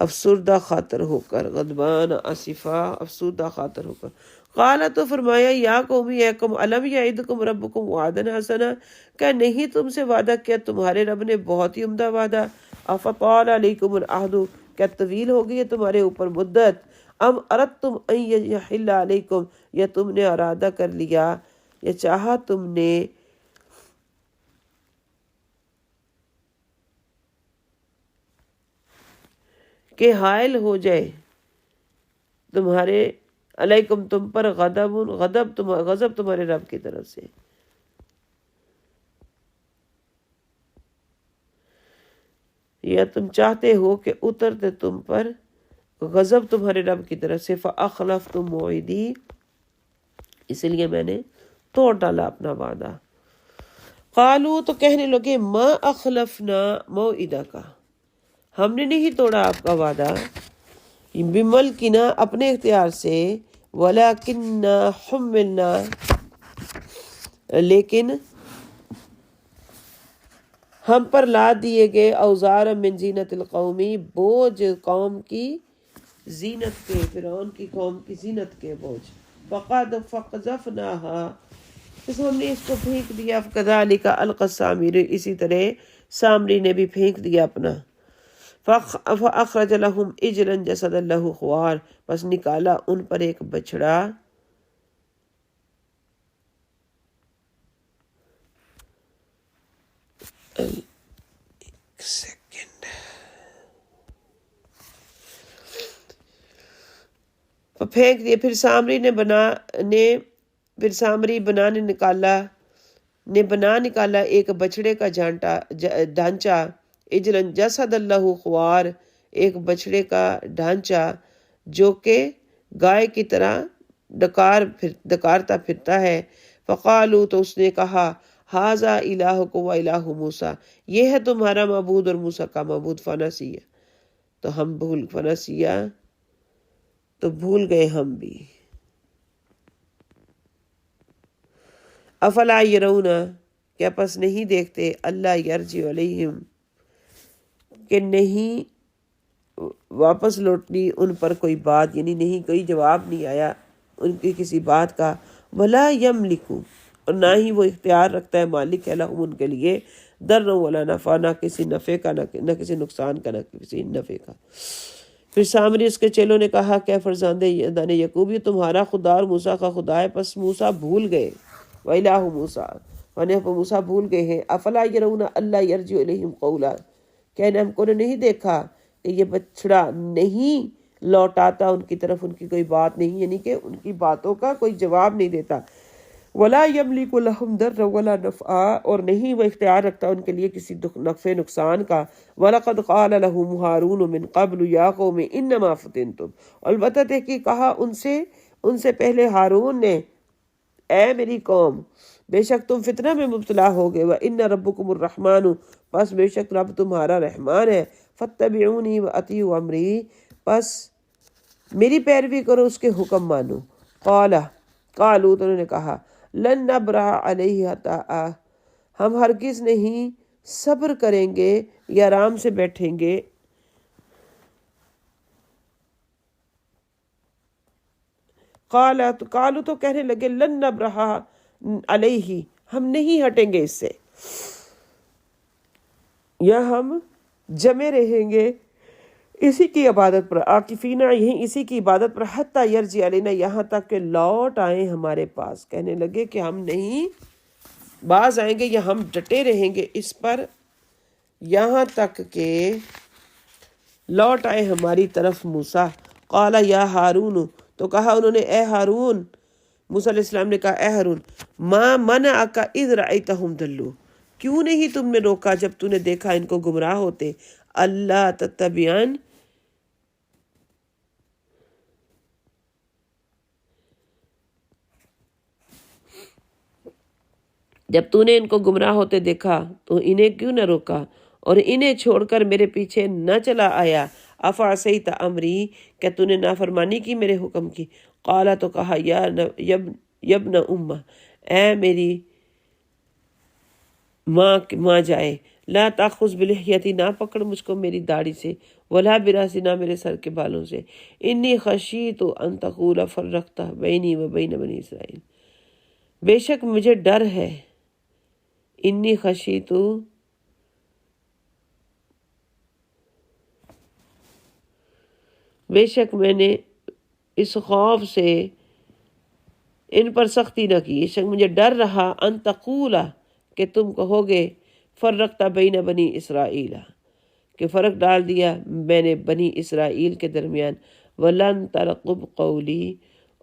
افسردہ خاطر ہو کر، غضبان اسفا افسردہ خاطر ہو کر۔ قال تو فرمایا، یا قومی، اے قوم، الم یعدکم ربکم وعدا حسنا، کیا نہیں تم سے وعدہ کیا تمہارے رب نے بہت ہی عمدہ وعدہ؟ افطال علیکم العہد، کیا طویل ہو گئی ہے تمہارے اوپر مدت؟ ام اردتم ان یحل علیکم، یا تم نے ارادہ کر لیا یا چاہا تم نے کہ حائل ہو جائے تمہارے علیکم تم پر غضب تمہارے رب کی طرف سے، یا تم چاہتے ہو کہ اترتے تم پر غضب تمہارے رب کی طرف سے، فَأَخْلَفْتُم مَوْعِدِي، اس لیے میں نے توڑ ڈالا اپنا وعدہ۔ قالوا، تو کہنے لگے، ما اخلفنا موعدک، ہم نے نہیں توڑا آپ کا وعدہ، بملکنا اپنے اختیار سے، ولکننا حملنا، لیکن ہم پر لا دیے گئے، اوزار من زینت القومی، بوجھ قوم کی زینت کے، فرعون کی قوم کی زینت کے بوجھ، فقذفناها، اس ہم نے اس کو پھینک دیا، کذالک القی السامری، اسی طرح سامری نے بھی پھینک دیا اپنا، فاخرج لهم عجلا جسدا له خوار، بس نکالا ان پر ایک بچڑا پھینک دیا، پھر سامری بنا نکالا ایک بچڑے کا ڈھانچہ، اجلن جسد اللہ خوار، ایک بچڑے کا ڈھانچہ جو کہ گائے کی طرح ڈکارتا پھرتا ہے۔ فقالو، تو اس نے کہا، ھذا الہکم و الہ موسیٰ، یہ ہے تمہارا معبود اور موسیٰ کا معبود، فنسیہ، تو ہم بھول گئے ہم بھی۔ افلا یرون، کیا پس نہیں دیکھتے، اللہ یرجع علیہم، کہ نہیں واپس لوٹنی ان پر کوئی بات، یعنی نہیں کوئی جواب نہیں آیا ان کی کسی بات کا. ولا یملکو، اور نہ ہی وہ اختیار رکھتا ہے مالک ہے لہم ان کے لیے، در ولا نفع، نہ کسی نفع کا نہ کسی نقصان کا، نہ کسی نفع کا. پھر سامری اس کے چیلوں نے کہا کہ فرزند دان یعقوب، یہ تمہارا خدا اور موسیٰ کا خدا ہے. پس موسیٰ بھول گئے، وَإِلَٰهُ موسیٰ، موسیٰ بھول گئے ہیں. افلا یرون اللہ یرجع الیہم قولا، کیا ہم کو نے نہیں دیکھا کہ یہ بچڑا نہیں لوٹاتا ان کی طرف ان کی کوئی بات نہیں، یعنی کہ ان کی باتوں کا کوئی جواب نہیں دیتا. ولا یملک لہم ضرا ولا نفعا، اور نہیں وہ اختیار رکھتا ان کے لیے کسی نفع نقصان کا. وَلَقَدْ قَالَ لَهُمْ هَارُونُ مِنْ قَبْلُ يَا قَوْمِ إِنَّمَا فُتِنْتُمْ، البتہ کہ کہا ان سے پہلے ہارون نے، اے میری قوم، بے شک تم فتنہ میں مبتلا ہو گئے. وَإِنَّ رَبُّكُمُ الرَّحْمَنُ، پس بے شک رب تمہارا رحمان ہے. فَاتَّبِعُونِي وَأَطِیعُوا أَمْرِی، پس میری پیروی کرو، اس کے حکم مانو. قالوا، تو انہوں نے کہا، لن نبرح علیہ حتی، ہم ہرگز نہیں صبر کریں گے یا آرام سے بیٹھیں گے. قالوا، تو کہنے لگے، لن نبرح علیہ، ہم نہیں ہٹیں گے اس سے، یا ہم جمے رہیں گے اسی کی عبادت پر، عاکفینا، یہیں اسی کی عبادت پر، حتی یرجع علینا، یہاں تک کہ لوٹ آئیں ہمارے پاس. کہنے لگے کہ ہم نہیں باز آئیں گے یا ہم ڈٹے رہیں گے اس پر یہاں تک کہ لوٹ آئے ہماری طرف موسیٰ. قال یا ہارون، تو کہا انہوں نے، اے ہارون، موسیٰ علیہ السلام نے کہا، اے ہارون، ما منعک اذ رأیتہم ضلوا، کیوں نہیں تم نے روکا جب تو نے دیکھا ان کو گمراہ ہوتے. اللہ تتبعن، جب تو نے ان کو گمراہ ہوتے دیکھا تو انہیں کیوں نہ روکا اور انہیں چھوڑ کر میرے پیچھے نہ چلا آیا. افعصیت امری، کہ تو نے نافرمانی کی میرے حکم کی. قالا، تو کہا، یبن امہ، اے میری ماں جائے، لا تاخذ بلحیتی، نہ پکڑ مجھ کو میری داڑھی سے، ولا براسی، نہ میرے سر کے بالوں سے. انی خشیت ان تقول فرقت بینی و بین بنی اسرائیل، بے شک مجھے ڈر ہے، انی خشیت، بے شک میں نے اس خوف سے ان پر سختی نہ کی، بے شک مجھے ڈر رہا، ان تقولا، کہ تم کہو گے، فرقت بین بنی اسرائیل، کہ فرق ڈال دیا میں نے بنی اسرائیل کے درمیان. ولن ترقب قولی،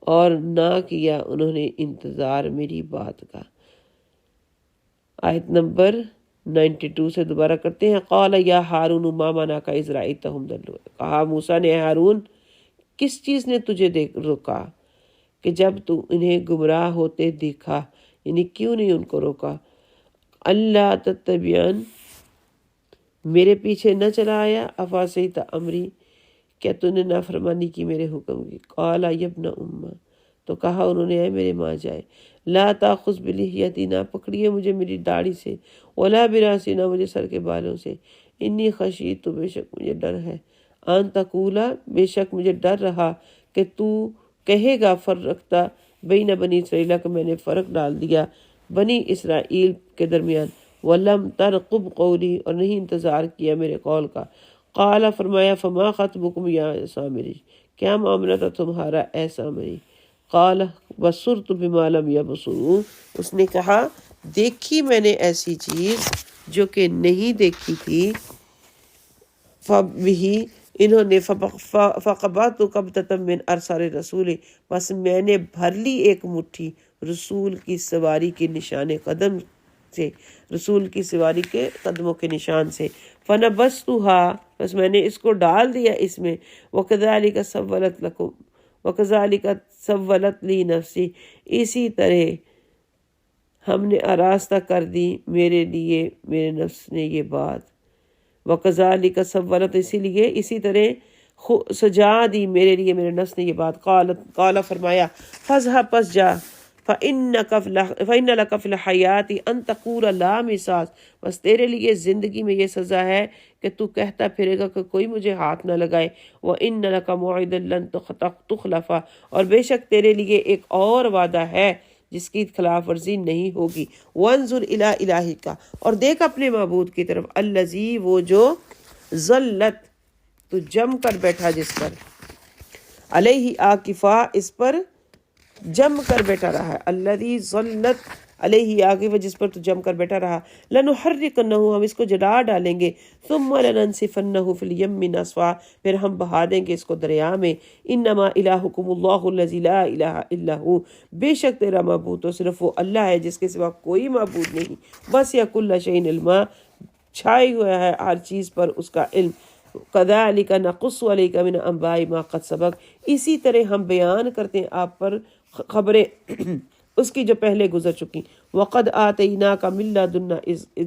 اور نہ کیا انہوں نے انتظار میری بات کا. آیت نمبر 92 سے دوبارہ کرتے ہیں. قال یا ہارون ما منعک اذ رأیتہم ضلوا، کہا موسیٰ نے، اے ہارون، کس چیز نے تجھے روکا کہ جب تو انہیں گمراہ ہوتے دیکھا، یعنی کیوں نہیں ان کو روکا. اللہ تتبعن، میرے پیچھے نہ چلا آیا. افعصیت امری، کیا تو نے نافرمانی کی میرے حکم کی. قال یبن امہ، تو کہا انہوں نے، اے میرے ماں جائے، لا تاخذ بلحیتی، نہ پکڑیے مجھے میری داڑھی سے، ولا براسی، نہ مجھے سر کے بالوں سے. انی خشیت، تو بے شک مجھے ڈر ہے، ان تقولا، بے شک مجھے ڈر رہا کہ تو کہے گا، فرقتا بین بنی اسرائیل، کہ میں نے فرق ڈال دیا بنی اسرائیل کے درمیان. ولم ترقب قولی، اور نہیں انتظار کیا میرے قول کا. قال، فرمایا، فما خطبکم یا سامری، کیا معاملہ تھا تمہارا اے سامری. قال بصرت بما لم یبصروا، اس نے کہا، دیکھی میں نے ایسی چیز جو کہ نہیں دیکھی تھی. فبہی، انہوں نے، فقبضت قبضۃ من اثر رسول، بس میں نے بھر لی ایک مٹھی رسول کی سواری کے نشان قدم سے، رسول کی سواری کے قدموں کے نشان سے. فنبذتها، بس میں نے اس کو ڈال دیا اس میں. وکذالک سولت لکم، وکذالک سولت لی نفسی، اسی طرح ہم نے آراستہ کر دی میرے لیے میرے نفس نے یہ بات. وکذالک سولت، اسی طرح سجا دی میرے لیے میرے نفس نے یہ بات. قال، فرمایا، فذهب، پس جا، فَإِنَّ لَكَ فِي الْحَيَاةِ أَن تَقُولَ لَا مِسَاسَ، بس تیرے لیے زندگی میں یہ سزا ہے کہ تو کہتا پھرے گا کہ کوئی مجھے ہاتھ نہ لگائے. وَإِنَّ لَكَ مَوْعِدًا لَن تُخْلَفَ، اور بے شک تیرے لیے ایک اور وعدہ ہے جس کی خلاف ورزی نہیں ہوگی. وَانظُرْ إِلَىٰ إِلَٰهِكَ، اور دیکھ اپنے معبود کی طرف، الَّذِي، وہ جو ظلت تو جم کر بیٹھا جس پر، علیہ عاکفہ اس پر جم کر بیٹھا رہا ہے، الذی ظلت علیہ عاکفہ جس پر تو جم کر بیٹھا رہا. لنحرکنہ، ہم اس کو جلا ڈالیں گے، ثم لننسفنہ فی الیم نسفا، پھر ہم بہا دیں گے اس کو دریا میں. انما الہکم اللہ الذی لا الہ الا ہو، بے شک تیرا معبود تو صرف وہ اللہ ہے جس کے سوا کوئی معبود نہیں. وسع کل شیء علما، چھائے ہوا ہے ہر چیز پر اس کا علم. کذالک نقص علیک من انباء ما قد سبق، اسی طرح ہم بیان کرتے ہیں آپ پر خبریں اس کی جو پہلے گزر چکی. وقد آتیناک من لدنا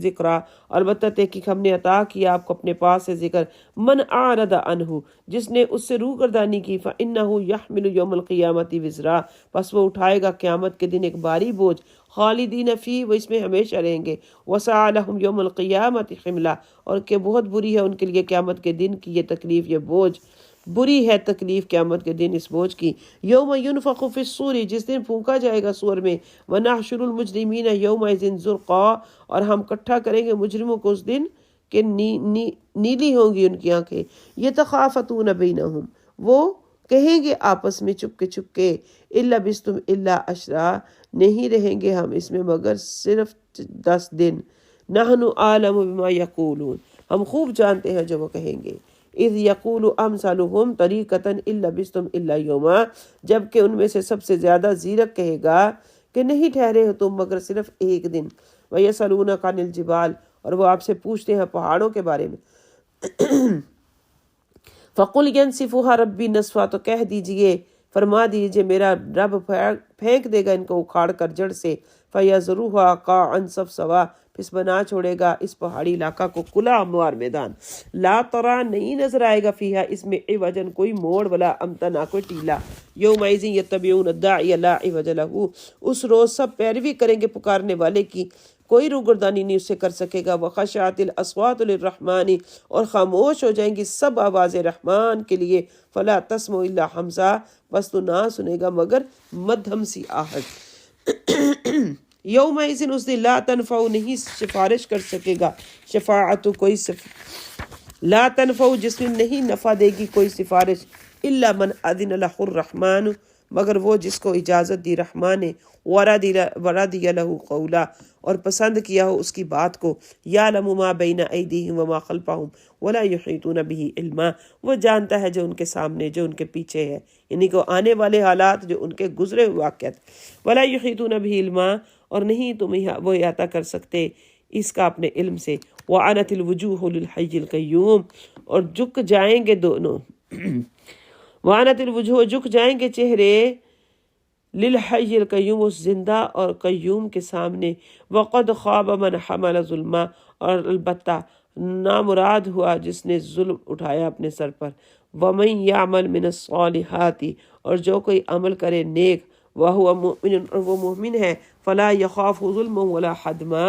ذکرا، البتہ تحقیق ہم نے عطا کیا آپ کو اپنے پاس سے ذکر. من اعرض عنہ، جس نے اس سے روگردانی کی، فانہ یحمل یوم القیامت وزرا، پس وہ اٹھائے گا قیامت کے دن ایک بھاری بوجھ. خالدین فی، وہ اس میں ہمیشہ رہیں گے. وسع لہم یوم القیامت حملا، اور کہ بہت بری ہے ان کے لیے قیامت کے دن کی یہ تکلیف، یہ بوجھ بری ہے تکلیف قیامت کے دن اس بوجھ کی. یوم ینفخ فی الصور، جس دن پھونکا جائے گا سور میں. ونحشر المجرمین یومئذ زرقا، اور ہم اکٹھا کریں گے مجرموں کو اس دن کہ نیلی ہوں گی ان کی آنکھیں. یتخافتون بینہم، وہ کہیں گے آپس میں چپ کے الا بستم الا عشرا، نہیں رہیں گے ہم اس میں مگر صرف 10 دن. نحن عالم بما یقولون، ہم خوب جانتے ہیں جو وہ کہیں گے. اذ یقول امثلهم طریقۃ ان لبثتم الا یوما، جبکہ ان میں سے سب سے زیادہ زیرک کہے گا کہ نہیں ٹھہرے ہو تم مگر صرف ایک دن. ویسألونک عن الجبال، اور وہ آپ سے پوچھتے ہیں پہاڑوں کے بارے میں. فقل ینسفها ربی نسفا، تو کہہ دیجئے فرما دیجئے میرا رب پھینک دے گا ان کو اکھاڑ کر جڑ سے. فیذرها قاعا صفصفا، پس بنا چھوڑے گا اس پہاڑی علاقہ کو کھلا ہموار میدان. لا ترا، نہیں نظر آئے گا فیہا اس میں عوجن کوئی موڑ، ولا امتا نہ کوئی ٹیلا. یومئذ یتبعون الداعی لا عوج لہ، اس روز سب پیروی کریں گے پکارنے والے کی، کوئی روگردانی نہیں اس سے کر سکے گا. وخشعت الاصوات للرحمن، اور خاموش ہو جائیں گی سب آوازیں رحمان کے لیے. فلا تسمع الا حمزہ، بس تو نہ سنے گا مگر مدھم سی آہٹ. یومئذ، اس دن لا تنفع، نہیں سفارش کر سکے گا، شفاعت کوئی لا تنفع جس میں نہیں نفع دے گی کوئی سفارش، الا من اذن لہ الرحمن، مگر وہ جس کو اجازت دی رحمان نے. ورضی لہ قولا، اور پسند کیا ہو اس کی بات کو. یعلم ما بین ایدیہم وما خلفہم ولا یحیطون بہ علما، وہ جانتا ہے جو ان کے سامنے جو ان کے پیچھے ہے، یعنی کہ آنے والے حالات جو ان کے گزرے ہوئے واقعات. ولا یحیطون بہ علما، اور نہیں تم وہ احاطہ کر سکتے اس کا اپنے علم سے. وعنت الوجوہ للحی القیوم، اور جھک جائیں گے دونوں وعنت الوجوہ، جھک جائیں گے چہرے، للحی القیوم، اس زندہ اور قیوم کے سامنے. وقد خواب من حمل ظلما، اور البتہ نامراد ہوا جس نے ظلم اٹھایا اپنے سر پر. ومن یعمل من الصالحات، اور جو کوئی عمل کرے نیک، وہو مؤمن، اور وہ مومن ہے، فلا یخاف ظلم ولا حدما،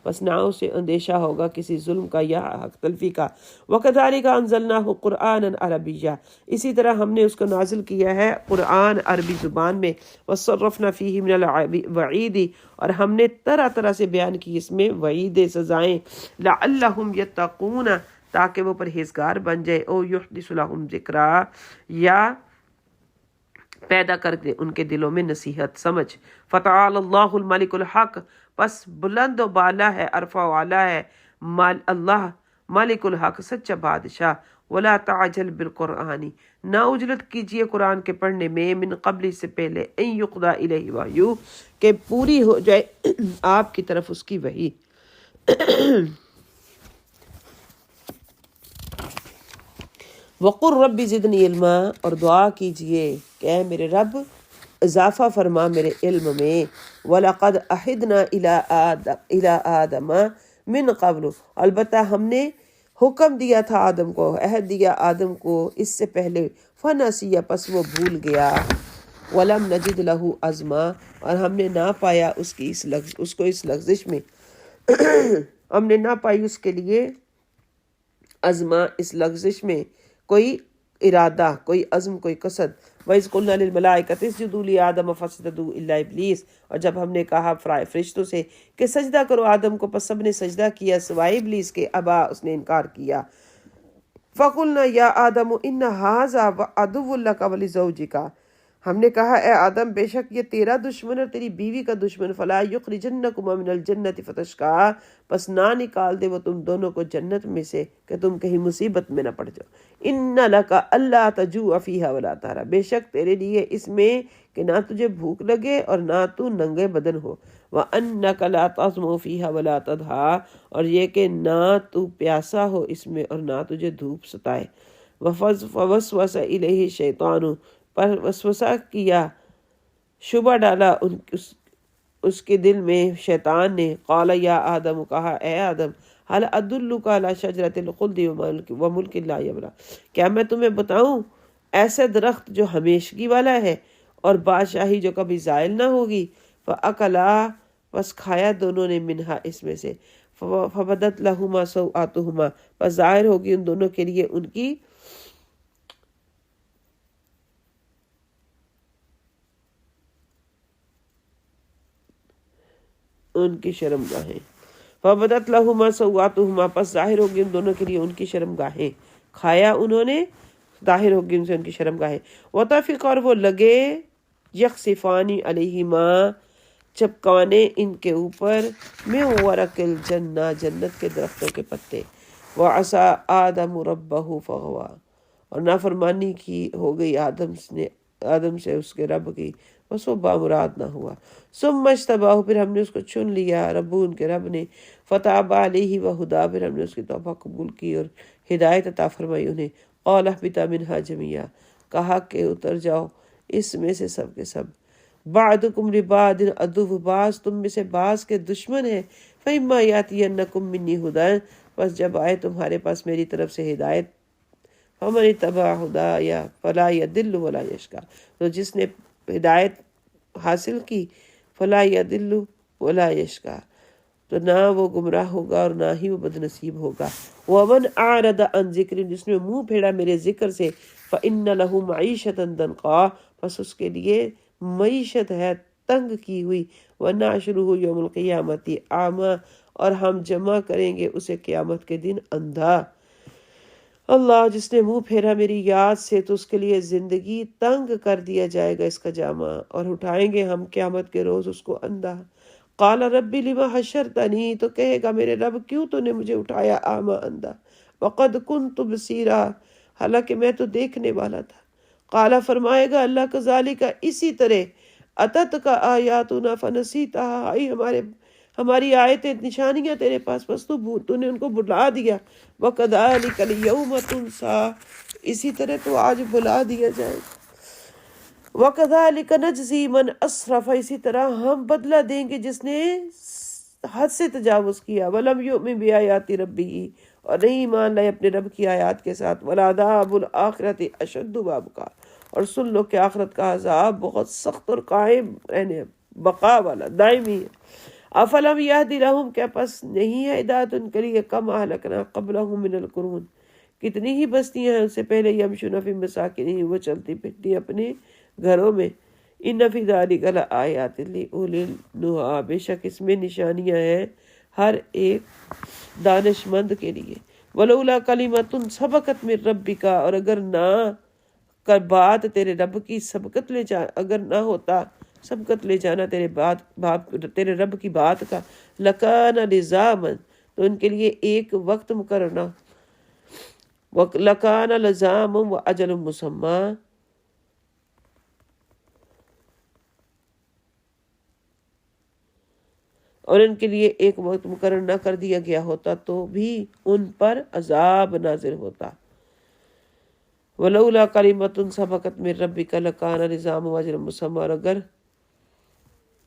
بس نہ اسے اندیشہ ہوگا کسی ظلم کا یا حق تلفی کا. وَكَذَلِكَ أَنزَلْنَاهُ قُرْآنًا عَرَبِيًّا، اسی طرح ہم نے اس کو نازل کیا ہے قرآن عربی زبان میں. وَصَرَّفْنَا فِيهِ مِنَ الْوَعِيدِ، اور ہم نے طرح طرح سے بیان کی اس میں وعید سزائیں. لَعَلَّهُمْ يَتَّقُونَ، تاکہ وہ پرہیزگار بن جائے. او يُحْدِثُ لَهُمْ ذِكْرًا، یا پیدا کر دے ان کے دلوں میں نصیحت سمجھ. فتعال اللہ الملک الحق، پس بلند و بالا ہے، عرفہ و اعلیٰ ہے اللہ مالک الحق، سچا بادشاہ. ولا تعجل بالقرآن، نہ عجلت کیجئے قرآن کے پڑھنے میں، من قبل، سے پہلے، ان یقضی الیہ وحی، کہ پوری ہو جائے آپ کی طرف اس کی وحی. وقل رب زدنی علما، اور دعا کیجئے کہ اے میرے رب اضافہ فرما میرے علم میں. وَلَقَدْ أَحِدْنَا إِلَىٰ آدَمَ مِنْ قَبْلُ، البتہ ہم نے حکم دیا تھا آدم کو، عہد دیا آدم کو اس سے پہلے. فَنَسِیَ، پس وہ بھول گیا. ولم نجد لہ عزما، اور ہم نے نہ پایا اس کی اس کو اس لغزش میں ہم نے نہ پائی اس کے لیے عزما، اس لغزش میں کوئی ارادہ، کوئی عزم، کوئی قصد۔ وَإِذْ قُلْنَا لِلْمَلَائِكَةِ اسْجُدُوا لِآدَمَ فَسَجَدُوا إِلَّا إِبْلِيسَ، اور جب ہم نے کہا فرشتوں سے کہ سجدہ کرو آدم کو، پس سب نے سجدہ کیا سوائے ابلیس کے، ابا، اس نے انکار کیا۔ فَقُلْنَا يَا آدَمُ إِنَّ هَٰذَا عَدُوٌّ لَكَ وَلِزَوْجِكَ، ہم نے کہا اے آدم بے شک یہ تیرا دشمن اور تیری بیوی کا دشمن، فلا یخرجنکما من الجنت فتشقا، پس نہ نکال دے وہ تم دونوں کو جنت میں سے کہ تم کہیں مصیبت میں نہ پڑ جاؤ۔ ان لک الا تجوع فیہا ولا تعرا، بے شک تیرے لیے اس میں کہ نہ تجھے بھوک لگے اور نہ تو ننگے بدن ہو، وانک لا تظمأ فیہا ولا تضحا، اور یہ کہ نہ تو پیاسا ہو اس میں اور نہ تجھے دھوپ ستائے۔ فوسوس الیہ الشیطان، پر وسوسہ کیا، شبہ ڈالا اس کے دل میں شیطان نے، قال یا آدم، کہا اے آدم، هل ادلک علی شجرۃ الخلد وملک لا یبلی، کیا میں تمہیں بتاؤں ایسے درخت جو ہمیشگی والا ہے اور بادشاہی جو کبھی زائل نہ ہوگی۔ فاکلا، پس کھایا دونوں نے، منہا، اس میں سے، فبدت لہما سوآتہما، پس ظاہر ہوگی ان دونوں کے لیے ان کی شرم گاہیں۔ فبدت لہما سوآتہما، پس ظاہر ہوگی ان دونوں کے لیے ان کی شرم گاہیں، کھایا انہوں نے، ظاہر ہوگی ان سے ان کی شرم گاہیں۔ وطفقا، اور وہ لگے، یخصفان علیہما، چپکانے ان کے اوپر، من ورق الجنہ، جنت کے درختوں کے پتے۔ وعصی آدم ربہ فغوی، اور نافرمانی کی ہو گئی آدم سے اس کے رب کی، بس وہ بامراد نہ ہوا۔ ثم اجتباہ، پھر ہم نے اس کو چن لیا، ربو، ان کے رب نے، فتاب علیہ وہدا، پھر ہم نے اس کی توبہ قبول کی اور ہدایت عطا فرمائی انہیں۔ قال اہبطا منہا جميعا، کہا کہ اتر جاؤ اس میں سے سب کے سب، بعضکم لبعض عدو، بعض تم میں سے بعض کے دشمن ہیں، فإما یأتینکم منی ہدی، بس جب آئے تمہارے پاس میری طرف سے ہدایت، فمن اتبع ہدایا فلا یضل ولا یشقی، تو جس نے ہدایت حاصل کی، فلا یضل ولا یشقی، تو نہ وہ گمراہ ہوگا اور نہ ہی وہ بدنصیب ہوگا۔ ومن اعرض عن ذکری، جس نے منہ پھیرا میرے ذکر سے، فإن له معیشۃ ضنکا، پس اس کے لیے معیشت ہے تنگ کی ہوئی، ونحشرہ یوم القیامۃ اعمی، اور ہم جمع کریں گے اسے قیامت کے دن اندھا۔ اللہ، جس نے منہ پھیرا میری یاد سے تو اس کے لیے زندگی تنگ کر دیا جائے گا اس کا جامہ، اور اٹھائیں گے ہم قیامت کے روز اس کو اندھا۔ قال رب لما حشرتنی، تو کہے گا میرے رب کیوں تو نے مجھے اٹھایا اعمی، اندھا، وقد كنت بصیرا، حالانکہ میں تو دیکھنے والا تھا۔ قال، فرمائے گا اللہ کذالک، اسی طرح، اتت کا آیاتنا فنسیتها، آئی ہماری آیتیں، نشانیاں تیرے پاس، بس تو نے ان کو بھلا دیا۔ وَكَذَلِكَ الْيَوْمَ تُنسَى، اسی طرح تو آج بھلا دیا جائے گا۔ وَكَذَلِكَ نَجْزِي مَنْ أَسْرَفَ، اسی طرح ہم بدلہ دیں گے جس نے حد سے تجاوز کیا۔ وَلَمْ يُؤْمِنْ بِآيَاتِ رَبِّهِ، اور نہیں ایمان لائے اپنے رب کی آیات کے ساتھ۔ وَلَعَذَابُ الْآخِرَةِ أَشَدُّ وَأَبْقَىٰ، اور سن لو کہ آخرت کا عذاب بہت سخت اور قائم رہنے، بقا والا، دائمی ہے۔ افلم یہد لہم، کیا پس نہیں ہے ہدایت ان کے لیے، کم اہلکنا قبلہم من القرون، کتنی ہی بستیاں ہیں ان سے پہلے، یمشون فی مساکنہم، وہ چلتی پھرتی اپنے گھروں میں۔ ان فی ذلک لآیات لأولی النہیٰ، بے شک اس میں نشانیاں ہیں ہر ایک دانش مند کے لیے۔ ولولا کلمۃ سبقت من ربک، اور اگر نہ کر بات تیرے رب کی سبقت لے جا، اگر نہ ہوتا سبقت لے جانا تیرے رب کی بات کا، لکان لزاما، تو ان کے لیے ایک وقت مقرر نہ، لکان لزاما و اجل مسمى، اور ان کے لیے ایک وقت مقرر نہ کر دیا گیا ہوتا تو بھی ان پر عذاب نازل ہوتا۔ ولولا کلمۃ سبقت من ربک لکان لزاما و اجل مسمى، اور اگر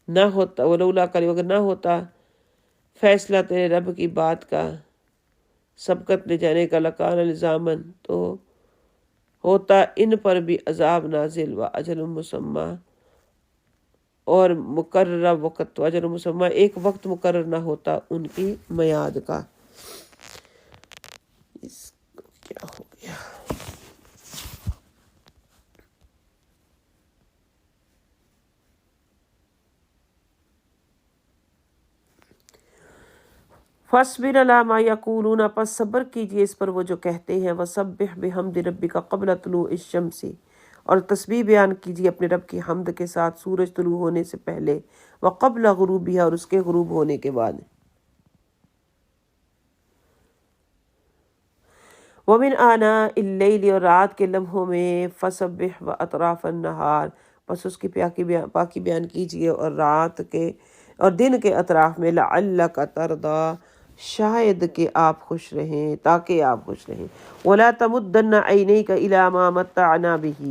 نہ ہوتا، ولولا کلمۃ، اگر نہ ہوتا فیصلہ تیرے رب کی بات کا، سبقت لے جانے کا، لکان لزاما، تو ہوتا ان پر بھی عذاب نازل، و اجل مسمى، اور مقررہ وقت، اجل مسمہ ایک وقت مقرر نہ ہوتا ان کی میعاد کا۔ اس کو کیا ہو گیا؟ فاصبر علی ما یقولون، پس صبر کیجئے اس پر وہ جو کہتے ہیں، وسبح بحمد ربک قبل طلوع الشمس، اور تسبیح بیان کیجئے اپنے رب کی حمد کے ساتھ سورج طلوع ہونے سے پہلے، وقبل غروبها، اور اس کے غروب ہونے کے بعد۔ ومن آناء اللیل، اور رات کے لمحوں میں، فسبح واطراف النہار، پس اس کی پاکی بیان کیجئے اور رات کے اور دن کے اطراف میں، لعلک ترضی، شاید کہ آپ خوش رہیں، تاکہ آپ خوش رہیں۔ ولا تمدن عینیک الی ما متعنا بہ،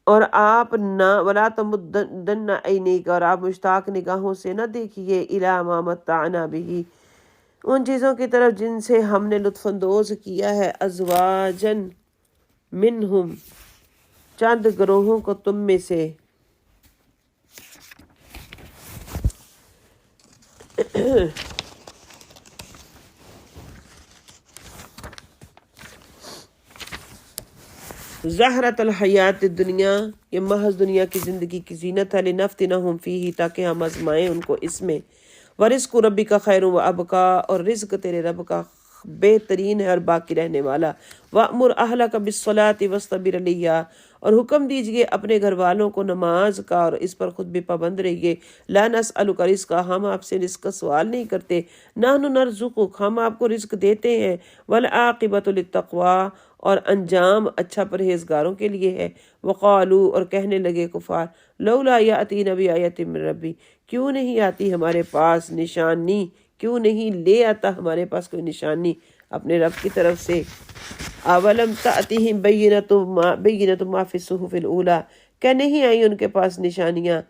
اور آپ نہ، ولا تمدن عینیک، اور آپ مشتاق نگاہوں سے نہ دیکھیے، الی ما متعنا بہ، ان چیزوں کی طرف جن سے ہم نے لطف اندوز کیا ہے، ازواجن منہم، چند گروہوں کو تم میں سے، زہرۃ الحیات الدنیا، یہ محض دنیا کی زندگی کی زینت ہے، لنفتنہم فیہ، تاکہ ہم آزمائیں ان کو اس میں، ورزق ربک خیر و ابقا، اور رزق تیرے رب کا بہترین ہے اور باقی رہنے والا، وامر اہلک بالصلاۃ واصطبر علیہا، اور حکم دیجئے اپنے گھر والوں کو نماز کا اور اس پر خود بھی پابند رہیے، لا نسألک رزقا، ہم آپ سے رزق کا سوال نہیں کرتے، نحن نرزقک، ہم آپ کو رزق دیتے ہیں، والعاقبۃ للتقوی، اور انجام اچھا پرہیزگاروں کے لیے ہے، وقالو، اور کہنے لگے کفار، لولا یاتینا بآیۃ من ربی، کیوں نہیں آتی ہمارے پاس نشانی، کیوں نہیں لے آتا ہمارے پاس کوئی نشانی اپنے رب کی طرف سے، اولم تأتیہم بینۃ ما فی الصحف الاولی، کیا نہیں آئی ان کے پاس نشانیاں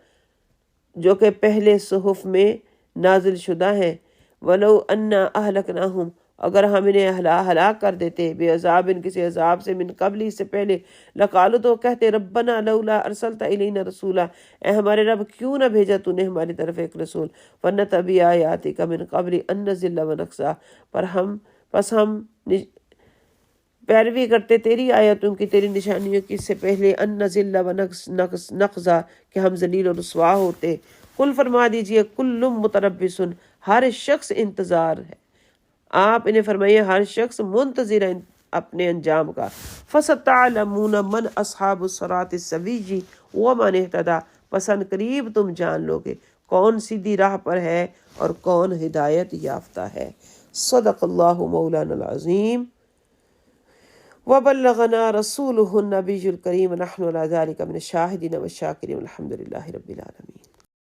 جو کہ پہلے صحف میں نازل شدہ ہیں، ولو انا اہلکناہم، اگر ہم انہیں ہلاک کر دیتے، بے عذاب، کسی عذاب سے، من قبل، اس سے پہلے، لقالو، تو کہتے، ربنا لولا ارسلت الینا رسولا، اے ہمارے رب کیوں نہ بھیجا تو نے ہماری طرف ایک رسول، فنتبع آیاتک من قبل ان نذل ونخزا، پس ہم پیروی کرتے تیری آیتوں کی، تیری نشانیوں کی، اس سے پہلے ان نذل ونخزا، کہ ہم ذلیل و رسوا ہوتے۔ قل، فرما دیجئے، کل متربص، ہر شخص انتظار ہے، آپ انہیں فرمائیے ہر شخص منتظر ہے اپنے انجام کا، فستعلمون من اصحاب الصراط السوی ومن اہتدی، پس ان قریب تم جان لو گے کون سیدھی راہ پر ہے اور کون ہدایت یافتہ ہے۔ صدق اللہ مولانا العظیم، وبلغنا رسولہ النبی الکریم، نحن علی ذلک من الشاہدین والشاکرین، والحمد للہ رب العالمین۔